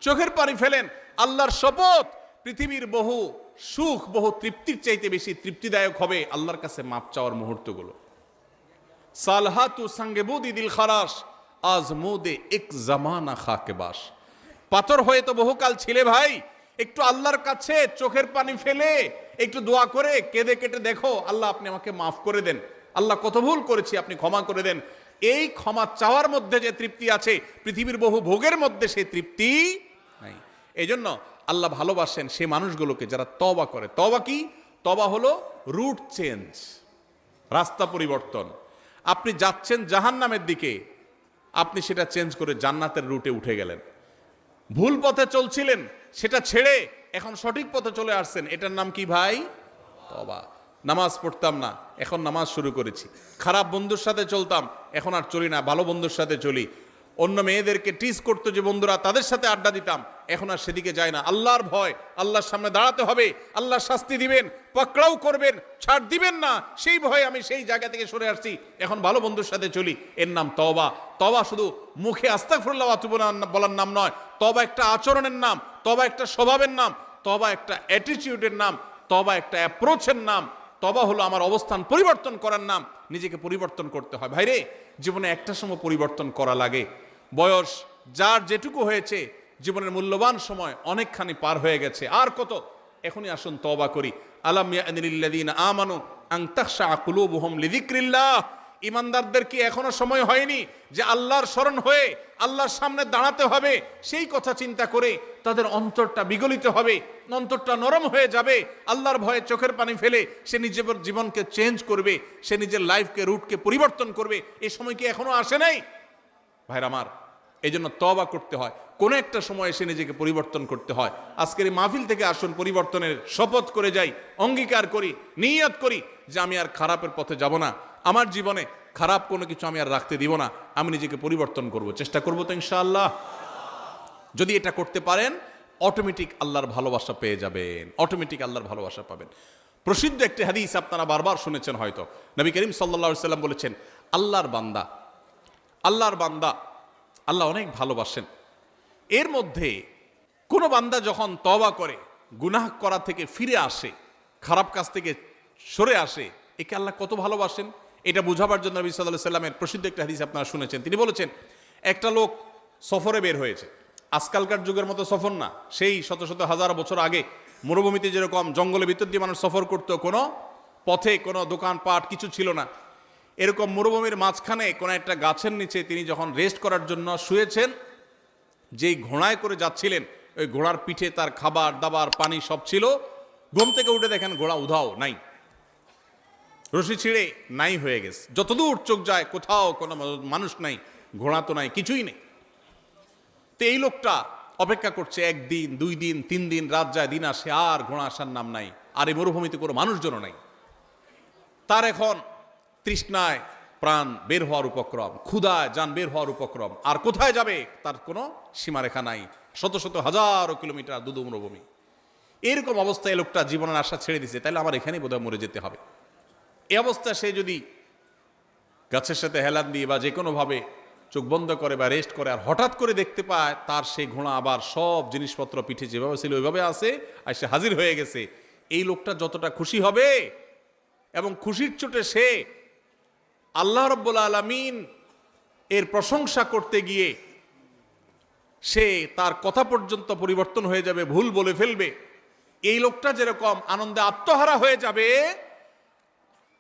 চোখের পানি ফেলেন, আল্লাহর শপথ পৃথিবীর বহু সুখ, বহু তৃপ্তির চাইতে বেশি তৃপ্তিদায়ক হবে আল্লাহর কাছে মাপ চাওয়ার মুহূর্তগুলো। সালহাতু সাঙ্গেবুদি দিল খারাস আজমুদে এক জামানা খাকেবাস। পাথর হয়ে তো বহুকাল ছিলে ভাই, একটু আল্লাহর কাছে চোখের পানি ফেলে একটু দোয়া করে কেঁদে কেটে দেখো, আল্লাহ আপনি আমাকে মাফ করে দেন, আল্লাহ কত ভুল করেছি আপনি ক্ষমা করে দেন। এই ক্ষমা চাওয়ার মধ্যে যে তৃপ্তি আছে, পৃথিবীর বহু ভোগের মধ্যে সেই তৃপ্তি নাই। এই জন্য আল্লাহ ভালোবাসেন সেই মানুষগুলোকে যারা তওবা করে। তওবা কি? তওবা হলো রুট চেঞ্জ, রাস্তা পরিবর্তন। আপনি যাচ্ছেন জাহান্নামের দিকে, আপনি সেটা চেঞ্জ করে জান্নাতের রুটে উঠে গেলেন। ভুল পথে চলছিলেন, সেটা ছেড়ে এখন সঠিক পথে চলে আসছেন, এটার নাম কি ভাই? তওবা। নামাজ পড়তাম না, এখন নামাজ শুরু করেছি। খারাপ বন্ধুর সাথে চলতাম, এখন আর চলি না, ভালো বন্ধুর সাথে চলি। অন্য মেয়েদেরকে টিজ করতো যে বন্ধুরা, তাদের সাথে আড্ডা দিতাম, এখন আর সেদিকে যায় না। আল্লাহর ভয়, আল্লাহর সামনে দাঁড়াতে হবে, আল্লাহ শাস্তি দিবেন, পাকড়াও করবেন, ছাড় দিবেন না, সেই ভয়ে আমি সেই জায়গা থেকে সরে আসছি, এখন ভালো বন্ধুর সাথে চলি। এর নাম তওবা। তওবা শুধু মুখে আস্তাগফিরুল্লাহ ওয়া আতুবু ইলাইহি বলার নাম নয়, তওবা একটা আচরণের নাম, তওবা একটা স্বভাবের নাম, তওবা একটা অ্যাটিটিউডের নাম, তওবা একটা অ্যাপ্রোচের নাম। তওবা হলো আমার অবস্থান পরিবর্তন করার নাম, নিজেকে পরিবর্তন করতে হয়। ভাইরে, জীবনে একটা সময় পরিবর্তন করা লাগে। বয়স যার যেটুকু হয়েছে, জীবনের মূল্যবান সময় অনেকখানি পার হয়ে গেছে, আর কত? এখনই আসুন তওবা করি। আলাম ইয়ানিল্লাযীনা আমানু আন তাখশা কুলুবুহুম লিযিকরিল্লাহ। ইমানদারদের কি এখনো সময় হয়নি যে আল্লাহর স্মরণ হয়ে আল্লাহর সামনে দাঁড়াতে হবে? সেই কথা চিন্তা করে তাদের অন্তরটা বিগলিত হবে, অন্তরটা নরম হয়ে যাবে, আল্লাহর ভয়ে চোখের পানি ফেলে সে নিজের জীবনকে চেঞ্জ করবে, সে নিজের লাইফকে, রুটকে পরিবর্তন করবে। এই সময় কি এখনো আসে নাই? ভাইরা আমার, এই জন্য তওবা করতে হয়, কোন একটা সময় এসে নিজেকে পরিবর্তন করতে হয়। আজকের এই মাহফিল থেকে আসুন পরিবর্তনের শপথ করে যাই, অঙ্গীকার করি, নিয়ত করি যে আমি আর খারাপের পথে যাব না, আমার জীবনে খারাপ কোনো কিছু আমি আর রাখতে দিব না, আমি নিজেকে পরিবর্তন করব, চেষ্টা করব তো ইনশাআল্লাহ। যদি এটা করতে পারেন, অটোমেটিক আল্লাহর ভালোবাসা পেয়ে যাবেন, অটোমেটিক আল্লাহর ভালোবাসা পাবেন। প্রসিদ্ধ একটি হাদিস আপনারা বারবার শুনেছেন হয়তো, নবী করিম সাল্লাল্লাহু আলাইহি সাল্লাম বলেছেন, আল্লাহর বান্দা, আল্লাহর বান্দা আল্লাহ অনেক ভালোবাসেন। এর মধ্যে কোনো বান্দা যখন তওবা করে, গুনাহ করা থেকে ফিরে আসে, খারাপ কাজ থেকে সরে আসে, একে আল্লাহ কত ভালোবাসেন এটা বোঝাবার জন্য নবী সাল্লাল্লাহু আলাইহি সাল্লামের প্রসিদ্ধ একটা হাদিস আপনারা শুনেছেন। তিনি বলেছেন, একটা লোক সফরে বের হয়েছে, আজকালকার যুগের মতো সফর না, সেই শত শত হাজার বছর আগে মরুভূমিতে যেরকম জঙ্গলের ভিতর দিয়ে মানুষ সফর করতো, কোনো পথে কোনো দোকানপাট কিছু ছিল না, এরকম মরুভূমির মাঝখানে কোনো একটা গাছের নিচে তিনি যখন রেস্ট করার জন্য শুয়েছেন, যেই ঘোড়ায় করে যাচ্ছিলেন, ওই ঘোড়ার পিঠে তার খাবার দাবার পানি সব ছিল। ঘুম থেকে উঠে দেখেন ঘোড়া উধাও, নাই, রশি ছিঁড়ে নাই হয়ে গেছে। যতদূর চোখ যায় কোথাও কোনো মানুষ নাই, ঘোড়া তো নাই, কিছুই নেই। তো এই লোকটা অপেক্ষা করছে, একদিন, 2 দিন, 3 দিন, রাত যায়, দিন আসে, আর ঘোড়া আসার নাম নাই, আর এই মরুভূমিতে কোনো মানুষজনও নাই। তার এখন তৃষ্ণায় প্রাণ বের হওয়ার উপক্রম, ক্ষুধায় যান বের হওয়ার উপক্রম, আর কোথায় যাবে তার কোনো সীমারেখা নাই, শত শত হাজারো কিলোমিটার দুদু মরুভূমি। এরকম অবস্থায় লোকটা জীবনের আশা ছেড়ে দিছে, তাহলে আমার এখানেই বোধহয় মরে যেতে হবে। এই অবস্থায় সে যদি গাছের সাথে হেলান দিয়ে বা যে কোনোভাবে চোখ বন্ধ করে বা রেস্ট করে, আর হঠাৎ করে দেখতে পায় তার সেই ঘোড়া আবার সব জিনিসপত্র পিঠে যেভাবে ছিল ওইভাবে আছে, আর সে হাজির হয়ে গেছে, এই লোকটা যতটা খুশি হবে, এবং খুশির চোটে সে আল্লাহ রাব্বুল আলামিন এর প্রশংসা করতে গিয়ে সে তার কথা পর্যন্ত পরিবর্তন হয়ে যাবে, ভুল বলে ফেলবে। এই লোকটা যেরকম আনন্দে আত্মহারা হয়ে যাবে,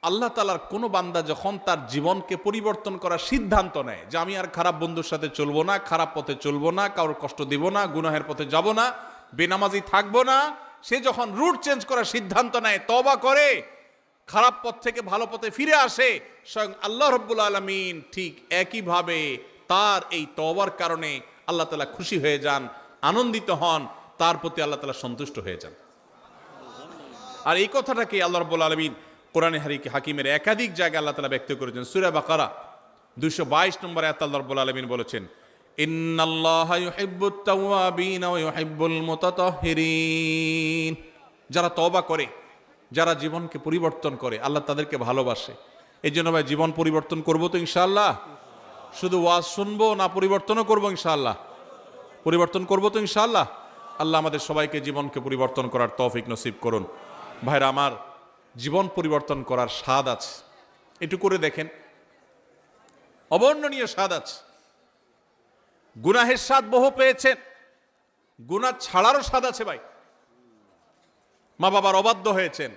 আল্লাহ তাআলার কোনো বান্দা যখন তার জীবনকে পরিবর্তন করার সিদ্ধান্ত নেয় যে আমি আর খারাপ বন্ধুর সাথে চলবো না, খারাপ পথে চলবো না, কারোর কষ্ট দিব না, গুনাহের পথে যাব না, বেনামাজি থাকবো না, সে যখন রুট চেঞ্জ করার সিদ্ধান্ত নেয়, তওবা করে, খারাপ পথ থেকে ভালো পথে ফিরে আসে, স্বয়ং আল্লাহ রাব্বুল আলামিন ঠিক একইভাবে তার এই তওবার কারণে আল্লাহ তাআলা খুশি হয়ে যান, আনন্দিত হন, তার প্রতি আল্লাহ তাআলা সন্তুষ্ট হয়ে যান। আর এই কথাটাকে আল্লাহ রাব্বুল আলামিন কোরআনে হাকিমের একাধিক জায়গায় আল্লাহ তাআলা ব্যক্ত করেছেন। সূরা বাকারা 222 নম্বর আয়াতে আল্লাহ রাব্বুল আলামিন বলেছেন, ইন্নাল্লাহা ইউহিব্বুত তাওয়াবিনা ওয়া ইউহিব্বুল মুতাতাহহিরিন। যারা তওবা করে, যারা জীবনকে পরিবর্তন করে, আল্লাহ তাদেরকে ভালোবাসে। এই জন্য ভাই জীবন পরিবর্তন করবো তো ইনশাআল্লাহ? শুধু ওয়াজ শুনবো না, পরিবর্তনও করবো ইনশাআল্লাহ? পরিবর্তন করবো তো ইনশাআল্লাহ? আল্লাহ আমাদের সবাইকে জীবনকে পরিবর্তন করার তৌফিক নসিব করুন। ভাইরা আমার, জীবন পরিবর্তন করার স্বাদ আছে, একটু করে দেখেন, অবর্ণনীয় স্বাদ আছে। গুনাহের স্বাদ বহু পেয়েছেন, গুনাহ ছাড়ারও স্বাদ আছে ভাই। মা বাবার অবাধ্য হয়েছেন,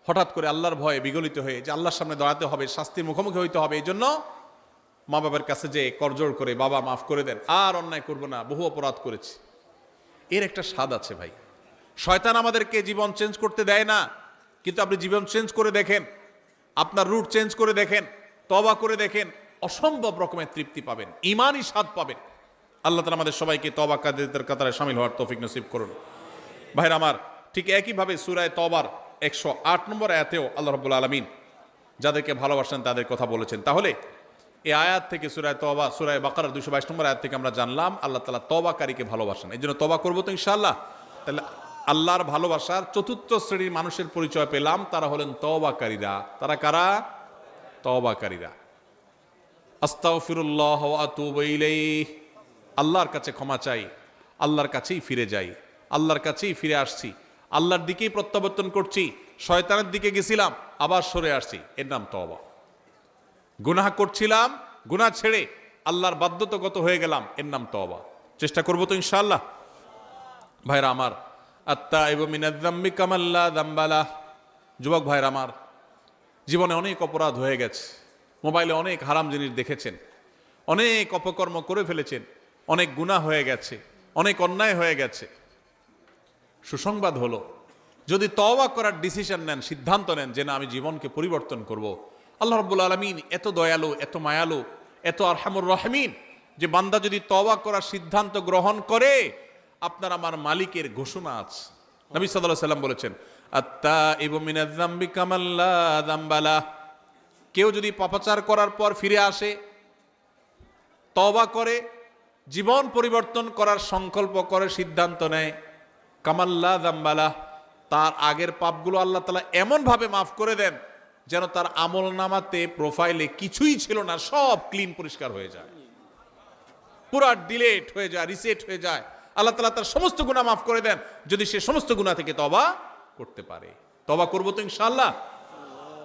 হঠাৎ করে আল্লাহর ভয়ে বিগলিত হয়ে যে আল্লাহর সামনে দাঁড়াতে হবে, শাস্তির মুখোমুখি হইতে হবে, এই জন্য মা বাবার কাছে যে করজোড় করে, বাবা মাফ করে দেন, আর অন্যায় করবো না, বহু অপরাধ করেছি, এর একটা স্বাদ আছে ভাই। শয়তান আমাদেরকে জীবন চেঞ্জ করতে দেয় না, কিন্তু আপনি জীবন চেঞ্জ করে দেখেন, আপনার রুট চেঞ্জ করে দেখেন, তওবা করে দেখেন, অসম্ভব রকমের তৃপ্তি পাবেন, ঈমানি স্বাদ পাবেন। আল্লাহ তাআলা আমাদের সবাইকে তওবাকারীদের কাতারে শামিল হওয়ার তৌফিক নসিব করুন। ভাইরা আমার, ঠিক একইভাবে সূরা তওবার 108 নম্বর আয়াতেও আল্লাহ রাব্বুল আলামিন যাদেরকে ভালোবাসেন তাদের কথা বলেছেন। তাহলে এই আয়াত থেকে সূরা তওবা, সূরা বাকারার 222 নম্বর আয়াত থেকে আমরা জানলাম আল্লাহ তাআলা তওবাকারীকে ভালোবাসেন। এই জন্য তওবা করবো তো ইনশাআল্লাহ। তাহলে আল্লাহর ভালোবাসার চতুর্থ শ্রেণীর মানুষের পরিচয় পেলাম, তারা হলেন তওবাকারীরা। তারা কারা? তওবাকারীরা। আস্তাগফিরুল্লাহ ওয়া আতুবু ইলাইহি, আল্লাহর কাছে ক্ষমা চাই, আল্লাহর কাছেই ফিরে যাই, আল্লাহর কাছেই ফিরে আসছি, আল্লাহর দিকেই প্রত্যাবর্তন করছি, শয়তানের দিকে গেছিলাম আবার সরে আসছি, এর নাম তওবা। গুনাহ করছিলাম, গুনাহ ছেড়ে আল্লাহর বাধ্যতাগত হয়ে গেলাম, এর নাম তওবা। চেষ্টা করবো তো ইনশাআল্লাহ। ভাইরা আমার, আত্তাইবু মিনাজ যামবি কামান লা যামবা লাহ। যুবক ভাইরা আমার, জীবনে অনেক অপরাধ হয়ে গেছে, মোবাইলে অনেক হারাম জিনিস দেখেছেন, অনেক অপকর্ম করে ফেলেছেন, অনেক গুনাহ হয়ে গেছে, অনেক অন্যায় হয়ে গেছে। সুসংবাদ হলো, যদি তওবা করার ডিসিশন নেন, সিদ্ধান্ত নেন যে না আমি জীবনকে পরিবর্তন করব, আল্লাহ রাব্বুল আলামিন এত দয়ালু, এত মায়ালু, এত আরহামুর রাহিমিন যে বান্দা যদি তওবা করার সিদ্ধান্ত গ্রহণ করে, আপনার আমার মালিকের ঘোষণা আছে। নবী সাল্লাল্লাহু আলাইহি সাল্লাম বলেছেন, আত্তাইবু মিনাজ যামবি কামান লা যামবা লাহ। কেউ যদি পাপাচার করার পর ফিরে আসে, তওবা করে, জীবন পরিবর্তন করার সংকল্প করে, সিদ্ধান্ত নেয়, কামান লা যামবা লাহ, তার আগের পাপগুলো আল্লাহ তাআলা এমন ভাবে মাফ করে দেন যেন তার আমল নামাতে, প্রোফাইলে কিছুই ছিল না, সব ক্লিন, পরিষ্কার হয়ে যায়, পুরা ডিলেট হয়ে যায়, রিসেট হয়ে যায়। আল্লাহ তাআলা তার সমস্ত গুনাহ মাফ করে দেন যদি সে সমস্ত গুনাহ থেকে তওবা করতে পারে। তওবা করবো তো ইনশাআল্লাহ।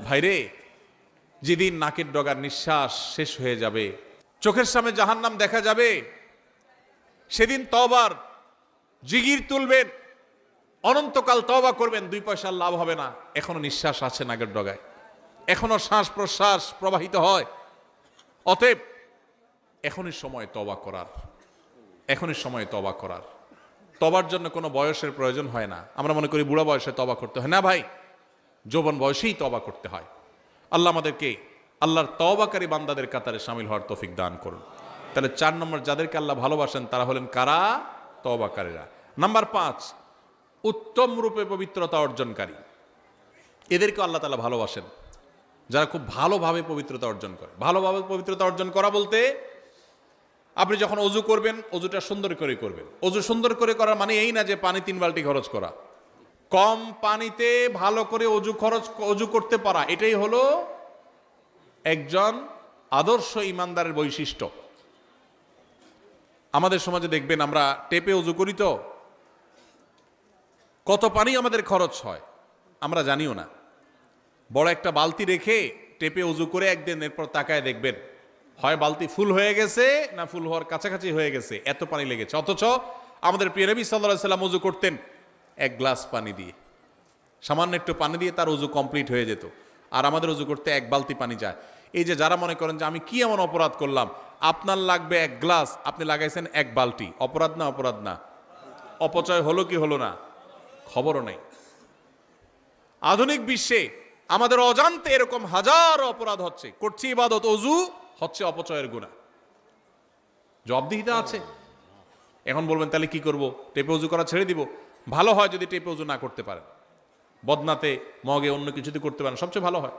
ভাইরে, যেদিন নাকের ডগার নিঃশ্বাস শেষ হয়ে যাবে, চোখের সামনে জাহান্নাম দেখা যাবে, সেদিন তওবার জিগির তুলবেন, অনন্তকাল তওবা করবেন, 2 পয়সার লাভ হবে না। এখনো নিঃশ্বাস আছে নাকের ডগায়, এখনো শ্বাস প্রশ্বাস প্রবাহিত হয়। অতএব এখনই সময় তওবা করার, এখনই সময় তওবা করার। তওবার জন্য কোনো বয়সের প্রয়োজন হয় না। আমরা মনে করি বুড়া বয়সে তওবা করতে হয়, না ভাই, যৌবন বয়সেই তওবা করতে হয়। আল্লাহ আমাদেরকে আল্লাহর তওবাকারী বান্দাদের কাতারে শামিল হওয়ার তৌফিক দান করুন। তাহলে 4 নম্বর, যাদেরকে আল্লাহ ভালোবাসেন তারা হলেন কারা? তওবাকারীরা। নাম্বার 5, উত্তম রূপে পবিত্রতা অর্জনকারী। এদেরকে আল্লাহ তাআলা ভালোবাসেন, যারা খুব ভালোভাবে পবিত্রতা অর্জন করে। ভালোভাবে পবিত্রতা অর্জন করা বলতে, আপনি যখন অজু করবেন, অজুটা সুন্দর করে করবেন। অজু সুন্দর করে করার মানে এই না যে পানি 3 বালতি খরচ করা। কম পানিতে ভালো করে অজু করতে পারা, এটাই হলো একজন আদর্শ ইমানদারের বৈশিষ্ট্য। আমাদের সমাজে দেখবেন আমরা টেপে অজু করি, তো কত পানি আমাদের খরচ হয় আমরা জানিও না। বড় একটা বালতি রেখে টেপে অজু করে একদিন, এরপর তাকায় দেখবেন হয় বালতি ফুল হয়ে গেছে না ফুল হওয়ার কাছাকাছি হয়ে গেছে, এত পানি লেগেছে। অথচ আমাদের প্রিয় নবী সাল্লাল্লাহু আলাইহি সাল্লাম অজু করতেন 1 গ্লাস পানি দিয়ে, সামান্য একটু পানি দিয়ে তার অজু কমপ্লিট হয়ে যেত। আর আমাদের অজু করতে 1 বালতি পানি যায়। এই যে যারা মনে করেন যে আমি কি এমন অপরাধ করলাম, আপনার লাগবে 1 গ্লাস, আপনি লাগাইছেন 1 বালতি, অপরাধ না? অপরাধ না? অপচয় হলো কি হলো না? খবরও নেই। আধুনিক বিশ্বে আমাদের অজান্তে এরকম হাজার অপরাধ হচ্ছে, করছি ইবাদত, অজু হচ্ছে অপচয়ের গুনাহ। জবাবদিহিতা আছে। এখন বলবেন তাহলে কি করব? টেপে অজু করা ছেড়ে দিব? ভালো হয় যদি টেপে অজু না করতে পারেন, বদনাতে, মগে, অন্য কিছুতে করতে পারেন, সবচেয়ে ভালো হয়।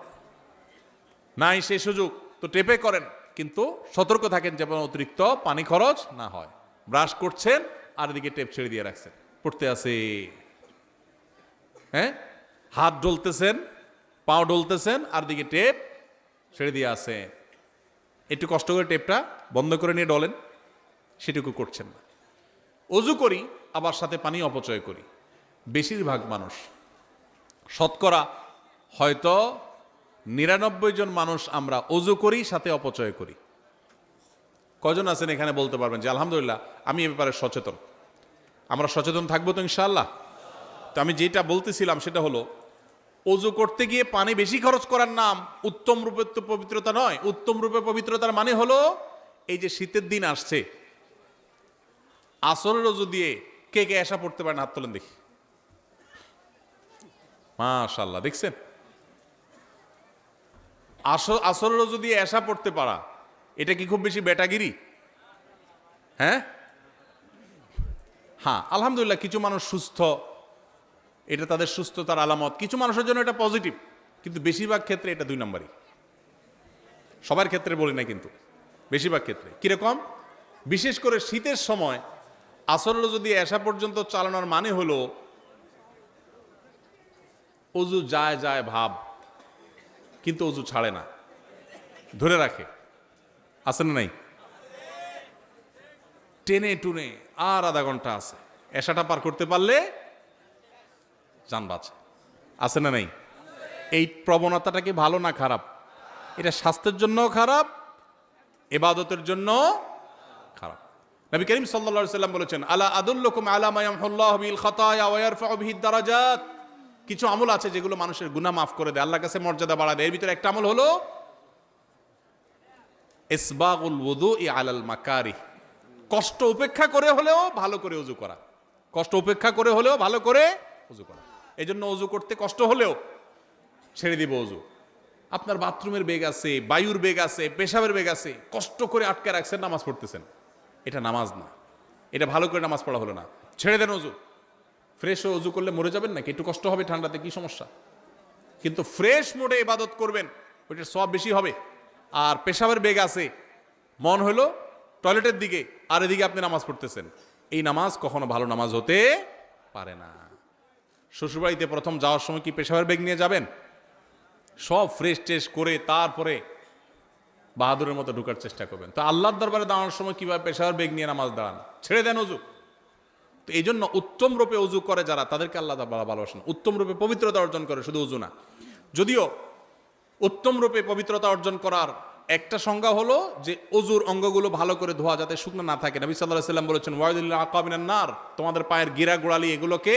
নাই সেই সুযোগ তো টেপে করেন, কিন্তু সতর্ক থাকেন যেন অতিরিক্ত পানি খরচ না হয়। ব্রাশ করছেন আর এদিকে টেপ ছেড়ে দিয়ে রাখছেন, পড়তে আছে, হ্যাঁ, হাত ডলতেছেন, পাও ডলতেছেন, আর দিকে টেপ ছেড়ে দিয়ে আছে। একটু কষ্ট করে টেপটা বন্ধ করে নিয়ে ডলেন, সেটুকু করছেন না। অজু করি আবার সাথে পানি অপচয় করি। বেশিরভাগ মানুষ, শতকরা হয়তো 99 জন মানুষ আমরা অজু করি সাথে অপচয় করি। কজন আছেন এখানে বলতে পারবেন যে আলহামদুলিল্লাহ আমি এ ব্যাপারে সচেতন? আমরা সচেতন থাকবো তো ইনশাআল্লাহ। তো আমি যেটা বলতেছিলাম সেটা হলো, অজু করতে গিয়ে পানি বেশি খরচ করার নাম উত্তম রূপে পবিত্রতা নয়। উত্তম রূপে পবিত্রতার মানে হলো, এই যে শীতের দিন আসছে, আসরের অজু দিয়ে কে কে এসা পড়তে পারেন? হাত তোলেন দেখি। মাশাআল্লাহ, দেখছেন? আসরেরও যদি এশা পড়তে পারা, এটা কি খুব বেশি বেটাগিরি? হ্যাঁ হ্যাঁ, আলহামদুলিল্লাহ কিছু মানুষ সুস্থ, এটা তাদের সুস্থতার আলামত, কিছু মানুষের জন্য এটা পজিটিভ, কিন্তু বেশিরভাগ ক্ষেত্রে এটা 2 নম্বরই। সবার ক্ষেত্রে বলি না, কিন্তু বেশিরভাগ ক্ষেত্রে। কিরকম? বিশেষ করে শীতের সময় আসরও যদি এশা পর্যন্ত চালানোর মানে হলো অজু যায় যায় ভাব, কিন্তু অজু ছাড়ে না, ধরে রাখে। আছে না নাই? টেনে টুনে আর আধা ঘন্টা আছে, এশাটা পার করতে পারলে জান বাঁচে। আছে না নাই? এই প্রবণতাটা কি ভালো না খারাপ? এটা স্বাস্থ্যের জন্য খারাপ, ইবাদতের জন্য খারাপ। নবী করিম সাল্লাল্লাহু আলাইহি সাল্লাম বলেছেন, আলা আদুল্লুকুম আলা মা ইয়ামহুল্লাহু বিল খাতায়া ওয়া ইয়ারফাউ বিহি দারাজাত। কিছু আমল আছে যেগুলো মানুষের গুনাহ মাফ করে দেয়, আল্লাহর কাছে মর্যাদা বাড়ায় দেয়। এর ভিতরে একটা আমল হলো ইসবাগুল ওযুই আলাল মাকারিহ। কষ্ট উপেক্ষা করে হলেও ভালো করে ওযু করা, কষ্ট উপেক্ষা করে হলেও ভালো করে ওযু করা। এই জন্য ওযু করতে কষ্ট হলেও ছেড়ে দিব ওযু। আপনার বাথরুমের বেগ আছে, বায়ুর বেগ আছে, পেশাবের বেগ আছে, কষ্ট করে আটকে রাখছেন, নামাজ পড়তেছেন, এটা নামাজ না, এটা ভালো করে নামাজ পড়া হলো না, ছেড়ে দেন ওযু। ফ্রেশ হয়ে ওযু করলে মরে যাবেন নাকি? একটু কষ্ট হবে ঠান্ডাতে, কি সমস্যা? কিন্তু ফ্রেশ মোডে ইবাদত করবেন, ওইটার সওয়াব বেশি হবে। আর পেশাবের বেগ আছে, মন হলো টয়লেটের দিকে, আর এদিকে আপনি নামাজ পড়তেছেন, এই নামাজ কখনো ভালো নামাজ হতে পারে না। শ্বশুরবাড়িতে প্রথম যাওয়ার সময় কি পেশাবের বেগ নিয়ে যাবেন? সব ফ্রেশ ট্রেশ করে তারপরে বাহাদুরের মতো ঢুকার চেষ্টা করবেন। তো আল্লাহর দরবারে দাঁড়ানোর সময় কিভাবে পেশাবের বেগ নিয়ে নামাজ দাঁড়ান? ছেড়ে দেন ওযু। তো এই জন্য উত্তম রূপে ওযু করে যারা, তাদেরকে আল্লাহ ভালোবাসেন। উত্তম রূপে পবিত্রতা অর্জন করে, শুধু ওযু না। যদিও উত্তম রূপে পবিত্রতা অর্জন করার একটা সংজ্ঞা হলো যে অজুর অঙ্গগুলো ভালো করে ধোয়া, যাতে শুকনো না থাকে। নবী সাল্লাল্লাহু আলাইহি সাল্লাম বলেছেন, ওয়াইদুল আকাবিনান নার, তোমাদের পায়ের গিরা গোড়ালি এগুলোকে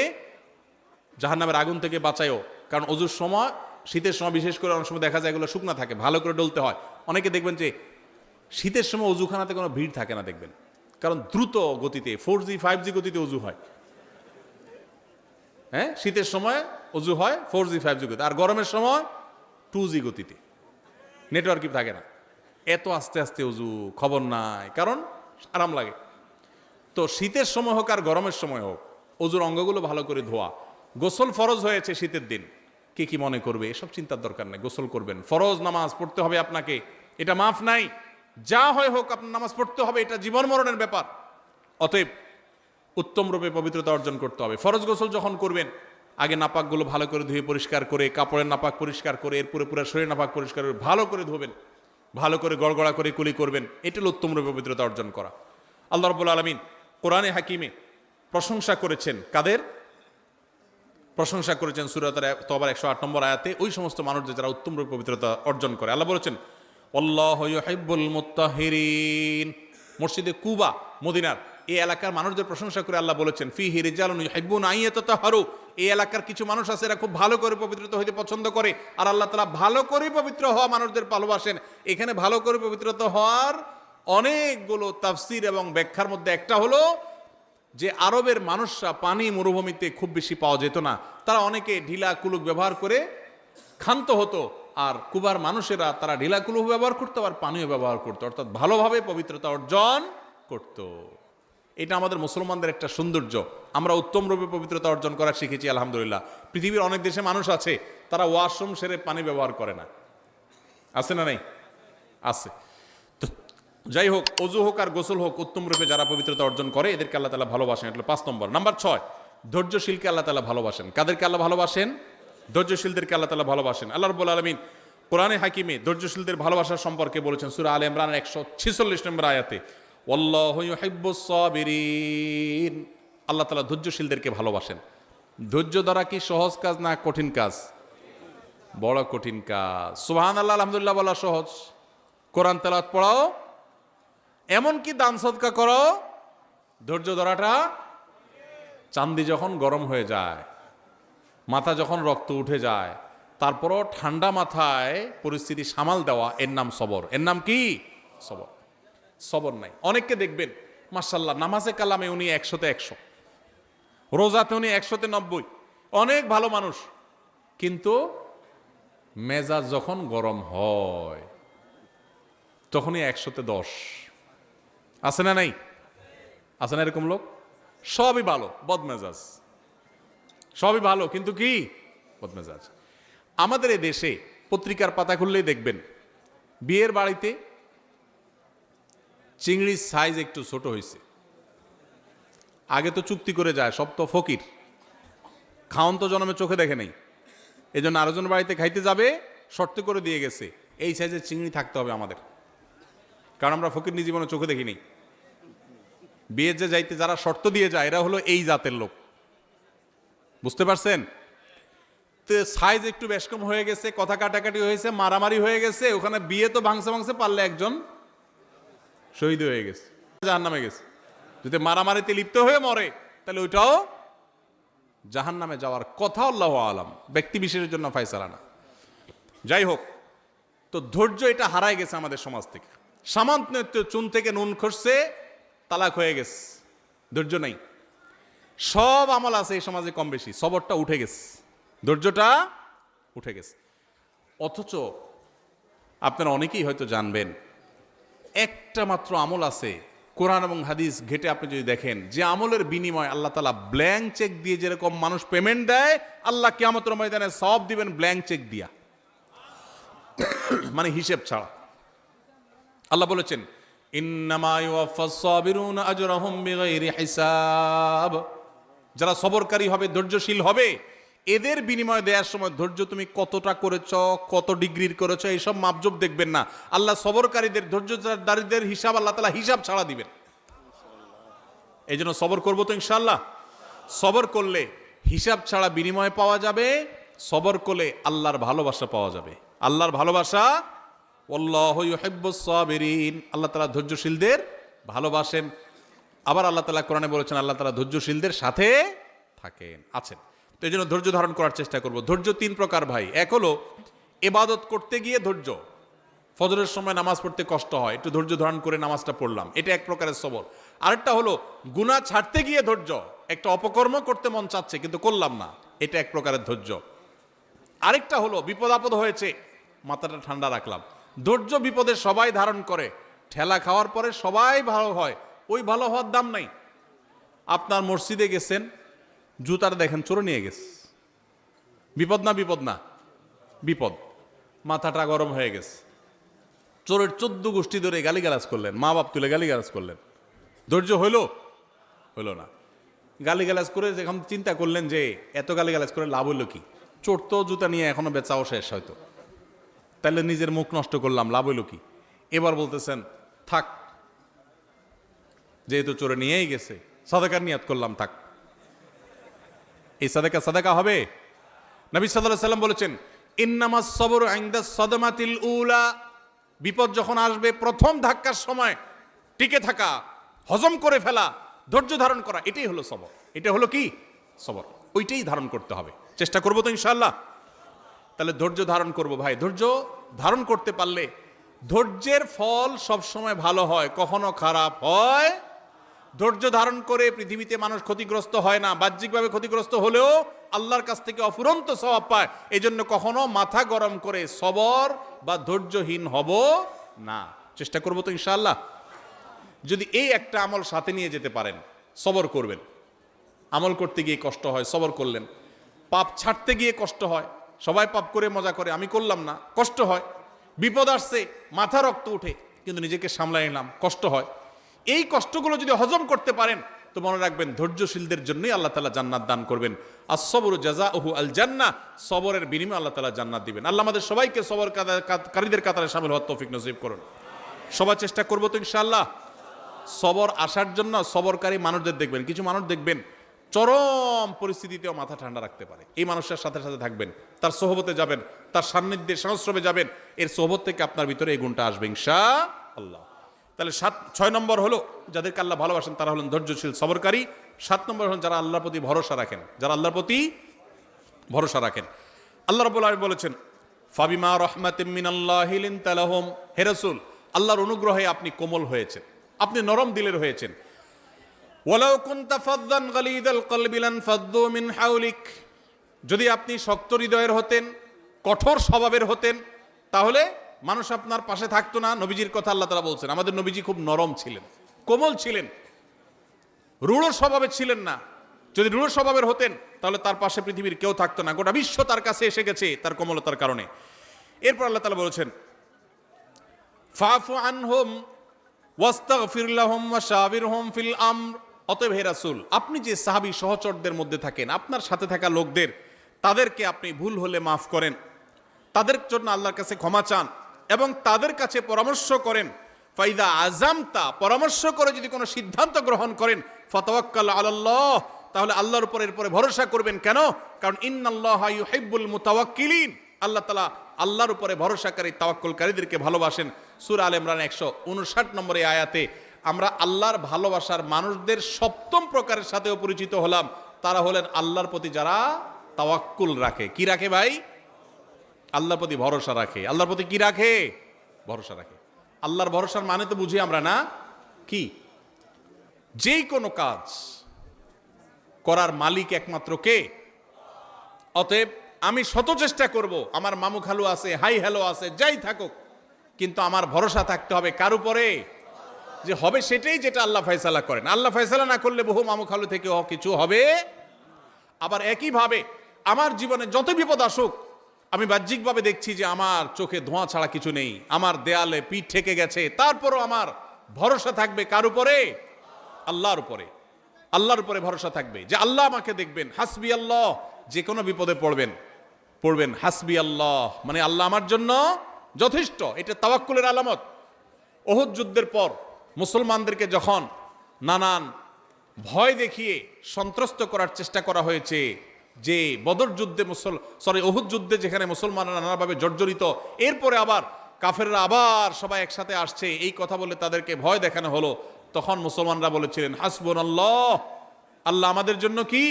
জাহান্নামের আগুন থেকে বাঁচায়ও। কারণ অজুর সময়, শীতের সময় বিশেষ করে অনেক সময় দেখা যায় এগুলো শুকনা থাকে, ভালো করে ডলতে হয়। অনেকে দেখবেন যে শীতের সময় অজুখানাতে কোনো ভিড় থাকে না, দেখবেন, কারণ দ্রুত গতিতে 4G 5G গতিতে অজু হয়। হ্যাঁ, শীতের সময় অজু হয় 4G 5G গতিতে, আর গরমের সময় 2G গতিতে, নেটওয়ার্কই থাকে না। এত আস্তে আস্তে অজু, খবর নাই, কারণ আরাম লাগে। তো শীতের সময় হোক আর গরমের সময় হোক, অজুর অঙ্গগুলো ভালো করে ধোয়া। গোসল ফরজ হয়েছে শীতের দিন, কে কি মনে করবে এসব চিন্তার দরকার নেই, গোসল করবেন। ফরজ নামাজ পড়তে হবে আপনাকে, এটা মাফ নাই। যা হয় হোক আপনার নামাজ পড়তে হবে, এটা জীবন মরণের ব্যাপার। অতএব উত্তম রূপে পবিত্রতা অর্জন করতে হবে। ফরজ গোসল যখন করবেন, আগে নাপাকগুলো ভালো করে ধুয়ে পরিষ্কার করে, কাপড়ের নাপাক পরিষ্কার করে, এরপরে পুরো শরীরের নাপাক পরিষ্কার করে ভালো করে ধোবেন, ভালো করে গড়গড়া করে কুলি করবেন। এটা হলো উত্তম রূপে পবিত্রতা অর্জন করা। আল্লাহ রাব্বুল আলামিন কোরআনে হাকিমে প্রশংসা করেছেন কাদের? প্রশংসা করেছেন সূরা তাওবার 108 নম্বর আয়াতে ওই সমস্ত মানুষদের যারা উত্তম রূপে পবিত্রতা অর্জন করে। আল্লাহ বলেছেন, আল্লাহু ইউহিব্বুল মুত্তাহিরিন। মসজিদে কুবা, মদিনার এই এলাকার মানুষদের প্রশংসা করে আল্লাহ বলেছেন, ফিহি রিজালুন ইউহিব্বুনা আন ইয়াতাতাহহারু। এই এলাকার কিছু মানুষ আছে, এরা খুব ভালো করে পবিত্রতা হইতে পছন্দ করে, আর আল্লাহ তাআলা ভালো করে পবিত্র হওয়া মানুষদের ভালোবাসেন। এখানে ভালো করে পবিত্রতা হওয়ার অনেকগুলো তাফসীর এবং ব্যাখ্যার মধ্যে একটা হলো যে আরবের মানুষরা পানি মরুভূমিতে খুব বেশি পাওয়া যেত না, তারা অনেকে ঢিলা কুলুক ব্যবহার করে ক্ষান্ত হতো, আর কুবার মানুষেরা তারা ঢিলা কুলুক ব্যবহার করতো, আর পানিও ব্যবহার করতো, অর্থাৎ ভালোভাবে পবিত্রতা অর্জন করত। এটা আমাদের মুসলমানদের একটা সৌন্দর্য, আমরা উত্তম রূপে পবিত্রতা অর্জন করা শিখেছি আলহামদুলিল্লাহ। পৃথিবীর অনেক দেশে মানুষ আছে তারা ওয়াশরুম সেরে পানি ব্যবহার করে না, আছে না? নেই? আছে। তো যাই হোক, অজু হোক আর গোসল হোক, উত্তম রূপে যারা পবিত্রতা অর্জন করে এদেরকে আল্লাহ তাআলা ভালোবাসেন। এটা 5 নম্বর। নাম্বার 6, ধৈর্যশীলকে আল্লাহ তাআলা ভালোবাসেন। কাদেরকে আল্লাহ ভালোবাসেন? ধৈর্যশীলদেরকে আল্লাহ তাআলা ভালোবাসেন। আল্লাহ রাব্বুল আলামিন কোরআনে হাকিমে ধৈর্যশীলদের ভালোবাসা সম্পর্কে বলেছেন সূরা আলে ইমরান 146 নম্বর আয়াতে, ওয়াল্লাহু ইউহিব্বুস সাবিরিন। আল্লাহ তাআলা ধৈর্যশীলদেরকে ভালোবাসেন। ধৈর্য ধরা কি সহজ কাজ না কঠিন কাজ? বড় কঠিন কাজ। সুবহানাল্লাহ, আলহামদুলিল্লাহ বলা সহজ, কোরআন তেলাওয়াত পড়াও, এমনকি দান সদকা করো, ধৈর্য ধরাটা, চান্দি যখন গরম হয়ে যায়, মাথা যখন রক্ত উঠে যায়, তারপরও ঠান্ডা মাথায় পরিস্থিতি সামাল দেওয়া, এর নাম সবর। এর নাম কি? সবর। সবর নাই। অনেককে দেখবেন মাশাআল্লাহ নামাজে কালামে উনি 100তে 100, রোজাতে উনি 100তে 90, অনেক ভালো মানুষ, কিন্তু মেজাজ যখন গরম হয় তখনই 100-10 আছে না নাই? আছে না এরকম লোক? সবই ভালো, বদমেজাজ, সবই ভালো, কিন্তু কি বদমেজাজ। আমাদের এই দেশে পত্রিকার পাতা খুললেই দেখবেন বিয়ের বাড়িতে চিংড়ির সাইজ একটু ছোট হয়েছে। আগে তো চুক্তি করে যায়, সব তো ফকির, খাওন তো জন্মে চোখে দেখে নেই, এই জন্য আরেকজন বাড়িতে খাইতে যাবে, শর্ত করে দিয়ে গেছে এই সাইজের চিংড়ি থাকতে হবে আমাদের, কারণ আমরা ফকির নিজ জীবনে চোখে দেখিনি। বিয়ের যে যাইতে যারা শর্ত দিয়ে যায় এরা হলো এই জাতের লোক, বুঝতে পারছেন? তো সাইজ একটু বেশ কম হয়ে গেছে, কথা কাটাকাটি হয়েছে, মারামারি হয়ে গেছে, ওখানে বিয়ে তো ভাঙছে পারলে একজন শহীদ হয়ে গেছে, জাহান্নামে গেছে। যদি মারামারিতে লিপ্ত হয়ে মরে তাহলে ওইটাও জাহান্নামে যাওয়ার কথা, আল্লাহু আলাম, ব্যক্তি বিশেষের জন্য ফায়সালা না। যাই হোক, তো ধৈর্য এটা হারায় গেছে আমাদের সমাজ থেকে। সামান্য চুন থেকে নুন খসছে, তালাক হয়ে গেছে, ধৈর্য নাই। সব আমল আছে এই সমাজে কম বেশি, সবরটা উঠে গেছে, ধৈর্যটা উঠে গেছে। অথচ আপনারা অনেকেই হয়তো জানবেন একটা মাত্র আমল আছে কোরআন এবং হাদিস ঘেটে আপনি যদি দেখেন, যে আমলের বিনিময় আল্লাহ তাআলা ব্ল্যাঙ্ক চেক দিয়ে যেরকম মানুষ পেমেন্ট দেয়, আল্লাহ কিয়ামতের ময়দানে সব দিবেন ব্ল্যাঙ্ক চেক দিয়া, মানে হিসেব ছাড়া। আল্লাহ বলেছেন ইন্নামা ইউওয়াফাস সাবিরুনা আজরাহুম বিগাইরি হিসাব, যারা সবরকারী হবে, ধৈর্যশীল হবে, এদের বিনিময় দেওয়ার সময় ধৈর্য তুমি কতটা করেছ, কত ডিগ্রির করেছ, এইসব মাপজোপ দেখবেন না। আল্লাহ সবরকারীদের, ধৈর্যদারীদের হিসাব আল্লাহ তাআলা হিসাব ছাড়া দিবেন। এই জন্য সবর করবো তো ইনশাআল্লাহ। সবর করলে হিসাব ছাড়া বিনিময় পাওয়া যাবে, সবর করলে আল্লাহর ভালোবাসা পাওয়া যাবে। আল্লাহর ভালোবাসা, আল্লাহু ইউহিব্বুস সাবিরিন, আল্লাহ তাআলা ধৈর্যশীলদের ভালোবাসেন। আবার আল্লাহ তাআলা কোরআনে বলেছেন আল্লাহ তাআলা ধৈর্যশীলদের সাথে থাকেন, আছেন। তো এই জন্য ধৈর্য ধারণ করার চেষ্টা করব। ধৈর্য 3 প্রকার ভাই। এক হলো ইবাদত করতে গিয়ে ধৈর্য, ফজরের সময় নামাজ পড়তে কষ্ট হয়, একটু ধৈর্য ধারণ করে নামাজটা পড়লাম, এটা এক প্রকারের সবর। আরেকটা হলো গুনাহ ছাড়তে গিয়ে ধৈর্য, একটা অপকর্ম করতে মন চাচ্ছে কিন্তু করলাম না, এটা এক প্রকারের ধৈর্য। আরেকটা হলো বিপদ আপদ হয়েছে, মাথাটা ঠান্ডা রাখলাম। ধৈর্য বিপদে সবাই ধারণ করে, ঠেলা খাওয়ার পরে সবাই ভালো হয়, ওই ভালো হওয়ার দাম নাই। আপনার মসজিদে গেছেন, জুতার দেখেন চোরে নিয়ে গেছে, বিপদ না? বিপদ না? বিপদ। মাথাটা গরম হয়ে গেছে, চোরের 14 গোষ্ঠী ধরে গালিগালাজ করলেন, মা বাপ তুলে গালিগালাজ করলেন, ধৈর্য হইল? হইল না। গালিগালাজ করে এখন চিন্তা করলেন যে এত গালিগালাজ করে লাভ হইল কি? চোর তো জুতা নিয়ে এখনো বেচাও শেষ হয়তো, তাহলে নিজের মুখ নষ্ট করলাম, লাভ হইল কি? এবার বলতেছেন থাক, যেহেতু চোরে নিয়েই গেছে, সাদাকার নিয়াত করলাম, থাক। এই সাদাকা হবে? নবী সাল্লাল্লাহু আলাইহি সাল্লাম বলেছেন ইন্নামাস সাবরু ইনদা সাদমাতিল উলা, বিপদ যখন আসবে প্রথম ধাক্কার সময় টিকে থাকা, হজম করে ফেলা, ধৈর্য ধারণ করা, এটাই হলো সবর। এটা হলো কি? সবর। ওইটাই ধারণ করতে হবে, চেষ্টা করবো তো ইনশাআল্লাহ। তাহলে ধৈর্য ধারণ করব ভাই। ধৈর্য ধারণ করতে পারলে ধৈর্যের ফল সবসময় ভালো হয়, কখনো খারাপ হয়। ধৈর্য ধারণ করে পৃথিবীতে মানুষ ক্ষতিগ্রস্ত হয় না, বাহ্যিকভাবে ক্ষতিগ্রস্ত হলেও আল্লাহর কাছ থেকে অফুরন্ত সওয়াব পায়। এই জন্য কখনো মাথা গরম করে সবর বা ধৈর্যহীন হব না, চেষ্টা করবো তো ইনশাআল্লাহ। যদি এই একটা আমল সাথে নিয়ে যেতে পারেন, সবর করবেন। আমল করতে গিয়ে কষ্ট হয়, সবর করলেন। পাপ ছাড়তে গিয়ে কষ্ট হয়, সবাই পাপ করে মজা করে, আমি করলাম না, কষ্ট হয়। বিপদ আসছে, মাথা রক্ত উঠে, কিন্তু নিজেকে সামলাই নিলাম, কষ্ট হয়। এই কষ্টগুলো যদি হজম করতে পারেন তো মনে রাখবেন ধৈর্যশীলদের জন্যই আল্লাহ তাআলা জান্নাত দান করবেন। আস-সবরু জাযাউহু আল জান্নাহ, সবরের বিনিময়ে আল্লাহ তাআলা জান্নাত দিবেন। আল্লাহ আমাদের সবাইকে সবরকারীদের কাতারে শামিল হওয়ার তৌফিক নসিব করুন। সবাই চেষ্টা করবো তো ইনশাআল্লাহ। সবর আসার জন্য সবরকারী মানুষদের দেখবেন, কিছু মানুষ দেখবেন চরম পরিস্থিতিতেও মাথা ঠান্ডা রাখতে পারে। এই মানুষের সাথে সাথে থাকবেন, তার সোহবতে যাবেন, তার সান্নিধ্যে সংস্রবে যাবেন, এর সোহবত থেকে আপনার ভিতরে এই গুণটা আসবে ইনশাআল্লাহ। তাহলে 6 নম্বর হলো যাদেরকে আল্লাহ ভালোবাসেন তারা হলেন ধৈর্যশীল সবরকারী। 7 নম্বর হলেন যারা আল্লাহর প্রতি ভরসা রাখেন, যারা আল্লাহর প্রতি ভরসা রাখেন। আল্লাহ রাব্বুল আলামিন বলেছেন ফাবিমা রাহমাতিম মিনাল্লাহি লিনতা লাহুম, হে রাসূল আল্লাহর অনুগ্রহে আপনি কোমল হয়েছেন, আপনি নরম দিলের হয়েছেন। ওয়ালাউ কুনতা ফাদ্দান গালিদাল কলবি লানফাদ্দু মিন হাওলিক, যদি আপনি শক্ত হৃদয়ের হতেন কঠোর স্বভাবের হতেন, তাহলে মানুষ আপনার পাশে থাকতো না। নবীজির কথা আল্লাহ তাআলা বলছেন, আমাদের নবীজি খুব নরম ছিলেন, কোমল ছিলেন, রূঢ় স্বভাবের ছিলেন না। যদি রূঢ় স্বভাবের হতেন তাহলে তার পাশে পৃথিবীর কেউ থাকতো না, গোটা বিশ্ব তার কাছে এসে গেছে তার কোমলতার কারণে। এরপর আল্লাহ তাআলা বলেছেন, ফাফু আনহুম ওয়াস্তাগফির লাহুম ওয়াশাবিরহুম ফিল আমর। অতএব হে রাসূল, আপনি যে সাহাবী সহচরদের মধ্যে থাকেন, আপনার সাথে থাকা লোকদের, তাদেরকে আপনি ভুল হলে মাফ করেন, তাদের জন্য আল্লাহর কাছে ক্ষমা চান এবং তাদের কাছে পরামর্শ করেন। ফাইদা আযামতা, পরামর্শ করে যদি কোনো সিদ্ধান্ত গ্রহণ করেন, ফাতাওয়াক্কাল আলাল্লাহ, তাহলে আল্লাহর উপর এরপরে ভরসা করবেন। কেন? কারণ ইন্নাল্লাহা ইউহিব্বুল মুতাওয়াক্কিলিন, আল্লাহ তাআলা আল্লাহর উপরে ভরসাকারী তাওয়াক্কুলকারীদেরকে ভালোবাসেন। সূরা আলে ইমরান 159 নম্বরে আয়াতে আমরা আল্লাহর ভালোবাসার মানুষদের সপ্তম প্রকারের সাথেও পরিচিত হলাম। তারা হলেন আল্লাহর প্রতি যারা তাওয়াক্কুল রাখে। কি রাখে ভাই? আল্লাহর প্রতি ভরসা রাখে। আল্লাহর প্রতি কি রাখে? ভরসা রাখে। আল্লাহর ভরসার মানে তো বুঝি আমরা না, কি? যেই কোনো কাজ করার মালিক একমাত্র কে? অতএব আমি শত চেষ্টা করব, আমার মামু খালু আছে, হাই হ্যালো আছে, যাই থাকুক, কিন্তু আমার ভরসা থাকতে হবে কার উপরে? যে হবে সেটাই যেটা আল্লাহ ফয়সালা করেন। আল্লাহ ফয়সালা না করলে বহু মামু খালু থেকে কিছু হবে। আবার একইভাবে আমার জীবনে যত বিপদ আসুক, আমি বাহ্যিকভাবে দেখছি যে আমার চোখে ধোঁয়া ছাড়া কিছু নেই, আমার দেয়ালে পিঠ ঠেকে গেছে, তারপরও আমার ভরসা থাকবে কার উপরে? আল্লাহর উপরে। আল্লাহর উপরে ভরসা থাকবে যে আল্লাহ আমাকে দেখবেন। হাসবি আল্লাহ, যে কোনো বিপদে পড়বেন হাসবি আল্লাহ, মানে আল্লাহ আমার জন্য যথেষ্ট। এটা তাওয়াক্কুলের আলামত। উহুদ যুদ্ধের পর মুসলমানদেরকে যখন নানান ভয় দেখিয়ে সন্ত্রস্ত করার চেষ্টা করা হয়েছে, যে বদর যুদ্ধে উহুদ যুদ্ধে যেখানে মুসলমানরা নানাভাবে জর্জরিত, এরপরে আবার কাফেররা আবার সবাই একসাথে আসছে, এই কথা বলে তাদেরকে ভয় দেখানো হলো, তখন মুসলমানরা বলেছিলেন হাসবুনাল্লাহ, আল্লাহ আমাদের জন্য কি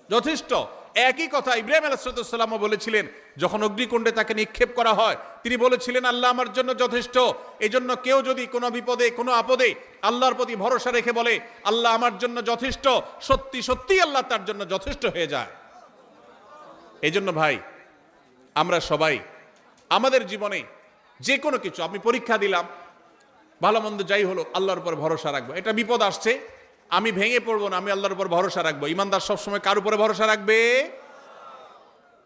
যথেষ্ট। একই কথা ইব্রাহিম আলাইহিস সালামও বলেছিলেন, যখন অগ্নিকুণ্ডে তাকে নিক্ষেপ করা হয়, তিনি বলেছিলেন আল্লাহ আমার জন্য যথেষ্ট। এই জন্য কেউ যদি কোনো বিপদে কোনো আপদে আল্লাহর প্রতি ভরসা রেখে বলে আল্লাহ আমার জন্য যথেষ্ট, সত্যি সত্যি আল্লাহ তার জন্য যথেষ্ট হয়ে যায়। এই জন্য ভাই, আমরা সবাই আমাদের জীবনে যে কোনো কিছু, আমি পরীক্ষা দিলাম, ভালো মন্দ যাই হলো, আল্লাহর উপর ভরসা রাখবো। এটা বিপদ আসছে, আমি ভেঙে পড়বো না, আমি আল্লাহর উপর ভরসা রাখবো। ইমানদার সবসময় কার উপরে ভরসা রাখবে?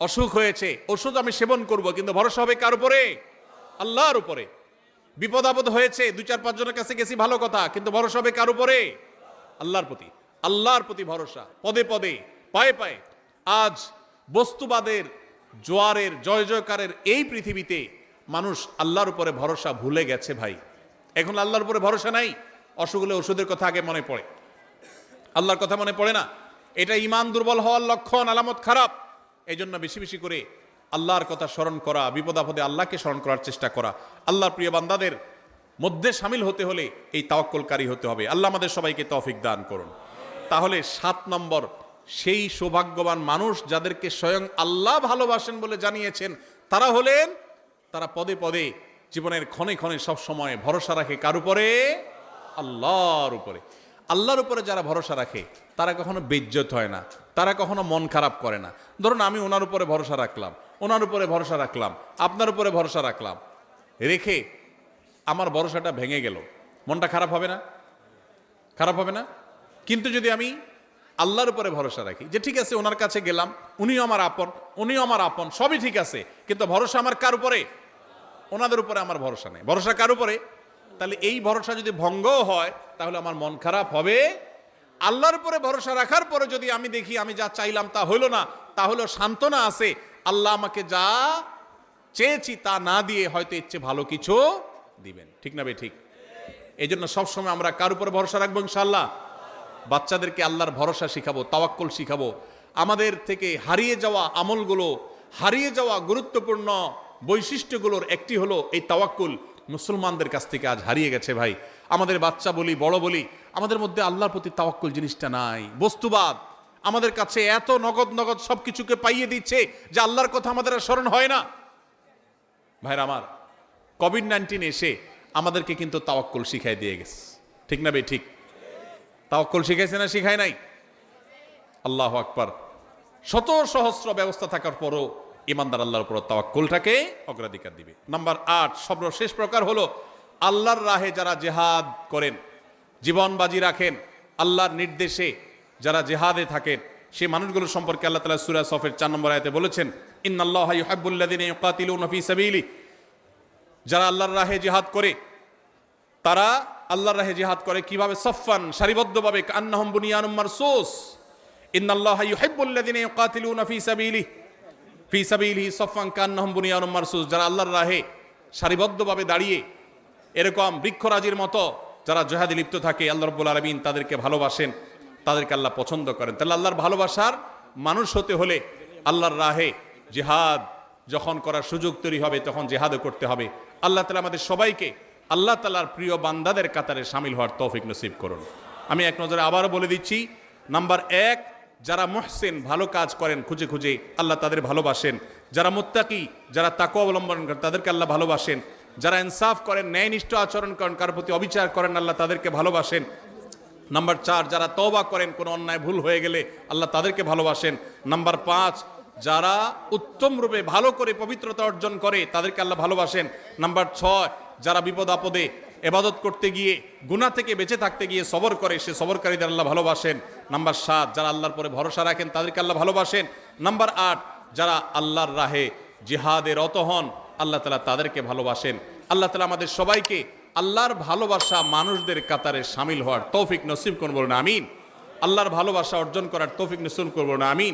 অসুখ হয়েছে, ওষুধ আমি সেবন করব, কিন্তু ভরসা হবে কার উপরে? আল্লাহর উপরে। বিপদ আপদ হয়েছে, 2-4-5 জনের কাছে গেছি, ভালো কথা, কিন্তু ভরসা হবে কার উপরে? আল্লাহর প্রতি। আল্লাহর প্রতি ভরসা, পদে পদে, পায়ে পায়ে। আজ বস্তুবাদের জোয়ারের, জয় জয়কারের এই পৃথিবীতে মানুষ আল্লাহর উপরে ভরসা ভুলে গেছে ভাই। এখন আল্লাহর উপরে ভরসা নাই, অসুখ হলে ওষুধের কথা আগে মনে পড়ে, আল্লাহর কথা মনে পড়ে না। এটা ঈমান দুর্বল হওয়ার লক্ষণ, আলামত খারাপ। এই জন্য বেশি বেশি করে আল্লাহর কথা স্মরণ করা, বিপদ আপদে আল্লাহকে স্মরণ করার চেষ্টা করা। আল্লাহর প্রিয় বান্দাদের মধ্যে সামিল হতে হলে এই তাওয়াক্কুলকারী হতে হবে। আল্লাহ আমাদের সবাইকে তৌফিক দান করুন। তাহলে 7 নম্বর, সেই সৌভাগ্যবান মানুষ যাদেরকে স্বয়ং আল্লাহ ভালোবাসেন বলে জানিয়েছেন, তারা হলেন, তারা পদে পদে জীবনের ক্ষণে ক্ষণে সব সময় ভরসা রাখে কার উপরে? আল্লাহর উপরে। আল্লাহর উপরে যারা ভরসা রাখে তারা কখনো বেইজ্জত হয় না, তারা কখনো মন খারাপ করে না। ধরুন আমি ওনার উপরে ভরসা রাখলাম, ওনার উপরে ভরসা রাখলাম, আপনার উপরে ভরসা রাখলাম, রেখে আমার ভরসাটা ভেঙে গেল, মনটা খারাপ হবে না? খারাপ হবে না? কিন্তু যদি আমি আল্লাহর উপরে ভরসা রাখি, যে ঠিক আছে ওনার কাছে গেলাম, উনিও আমার আপন, উনিও আমার আপন, সবই ঠিক আছে, কিন্তু ভরসা আমার কার উপরে? ওনাদের উপরে আমার ভরসা নেই। ভরসা কার উপরে? তাহলে এই ভরসা যদি ভঙ্গও হয় তাহলে আমার মন খারাপ হবে। আল্লাহর উপরে ভরসা রাখার পরে যদি আমি দেখি আমি যা চাইলাম তা হইল না, তাহলেও সান্ত্বনা আছে, আল্লাহ আমাকে যা চেয়েছি তা না দিয়ে হয়তো ইচ্ছে ভালো কিছু দিবেন। ঠিক না বে ঠিক? এই জন্য সবসময় আমরা কার উপরে ভরসা রাখবো? ইনশাআল্লাহ। বাচ্চাদেরকে আল্লাহর ভরসা শিখাবো, তাওয়াক্কুল শিখাবো। আমাদের থেকে হারিয়ে যাওয়া আমলগুলো, হারিয়ে যাওয়া গুরুত্বপূর্ণ বৈশিষ্ট্যগুলোর একটি হলো এই তাওয়াক্কুল। মুসলমানদের কাছ থেকে আজ হারিয়ে গেছে ভাই। আমাদের বাচ্চা বলি, বড় বলি, আমাদের মধ্যে আল্লাহর প্রতি তাওয়াক্কুল জিনিসটা নাই। বস্তুবাদ আমাদের কাছে এত নগদ নগদ সবকিছুকে পাইয়ে দিচ্ছে যে আল্লাহর কথা আমাদের আর স্মরণ হয় না। ভাইরা আমার, কোভিড-19 এসে আমাদেরকে কিন্তু তাওয়াক্কুল শিখাই দিয়ে গেছে। ঠিক না ভাই ঠিক? তাওয়াক্কুল শিখাইছে না শিখায় নাই? আল্লাহু আকবার। শত সহস্র ব্যবস্থা থাকার পরও ইমানদার আল্লাহর উপর তাওয়াক্কুলটাকে অগ্রাধিকার দিবে। নাম্বার 8, সর্বশেষ প্রকার হলো আল্লাহর রাহে যারা জিহাদ করেন, জীবন বাজি রাখেন, আল্লাহর নির্দেশে যারা জিহাদে থাকেন, সেই মানুষগুলো সম্পর্কে আল্লাহ তাআলা সূরা সফের 4 নম্বর আয়াতে বলেছেন, ইন্নাল্লাহা ইউহিব্বুল্লাযিনা ইউকাতিলুনা ফী সাবিলি, যারা আল্লাহর রাহে জিহাদ করে, তারা আল্লাহর রাহে জিহাদ করে কিভাবে? সফফান, সারিবদ্ধভাবে, কান্নাহুম বুনিয়ানুম মারসুস। ইন্নাল্লাহা ইউহিব্বুল্লাযিনা ইউকাতিলুনা ফী সাবিলিহি সফফান কান্নাহুম বুনিয়ানুম মারসুস, যারা আল্লাহর রাহে সারিবদ্ধভাবে দাঁড়িয়ে এরকম বৃক্ষরাজির মতো যারা জিহাদে লিপ্ত থাকে, আল্লাহ রাব্বুল আলামিন তাদেরকে ভালোবাসেন, তাদেরকে আল্লাহ পছন্দ করেন। তাহলে আল্লাহর ভালোবাসার মানুষ হতে হলে আল্লাহর রাহে জিহাদ যখন করার সুযোগ তৈরি হবে তখন জিহাদও করতে হবে। আল্লাহ তাআলা আমাদের সবাইকে আল্লাহ তাআলার প্রিয় বান্দাদের কাতারে শামিল হওয়ার তৌফিক নসিব করুন। আমি এক নজরে আবারও বলে দিচ্ছি, নাম্বার 1, যারা মুহসিন, ভালো কাজ করেন খুঁজে খুঁজে, আল্লাহ তাদের ভালোবাসেন। যারা মুত্তাকি, যারা তাকওয়া অবলম্বন করেন, তাদেরকে আল্লাহ ভালোবাসেন। যারা ইনসাফ করেন, ন্যায়নিষ্ঠ আচরণ করেন, কারোর প্রতি অবিচার করেন, আল্লাহ তাদেরকে ভালোবাসেন। নাম্বার 4, যারা তওবা করেন, কোনো অন্যায় ভুল হয়ে গেলে আল্লাহ তাদেরকে ভালোবাসেন। নাম্বার 5, যারা উত্তম রূপে ভালো করে পবিত্রতা অর্জন করে, তাদেরকে আল্লাহ ভালোবাসেন। নাম্বার 6, যারা বিপদ আপদে ইবাদত করতে গিয়ে, গুনাহ থেকে বেঁচে থাকতে গিয়ে সবর করে, সে সবরকারীদের আল্লাহ ভালোবাসেন। নাম্বার 7, যারা আল্লাহর পরে ভরসা রাখেন, তাদেরকে আল্লাহ ভালোবাসেন। নাম্বার 8, যারা আল্লাহর রাহে জিহাদে রত হন, আল্লাহ তাআলা তাদেরকে ভালোবাসেন। আল্লাহ তাআলা আমাদের সবাইকে আল্লাহর ভালোবাসা মানুষদের কাতারে শামিল হওয়ার তৌফিক নসিব করুন, বলুন আমিন। আল্লাহর ভালোবাসা অর্জন করার তৌফিক নসিব করুন, বলুন আমিন।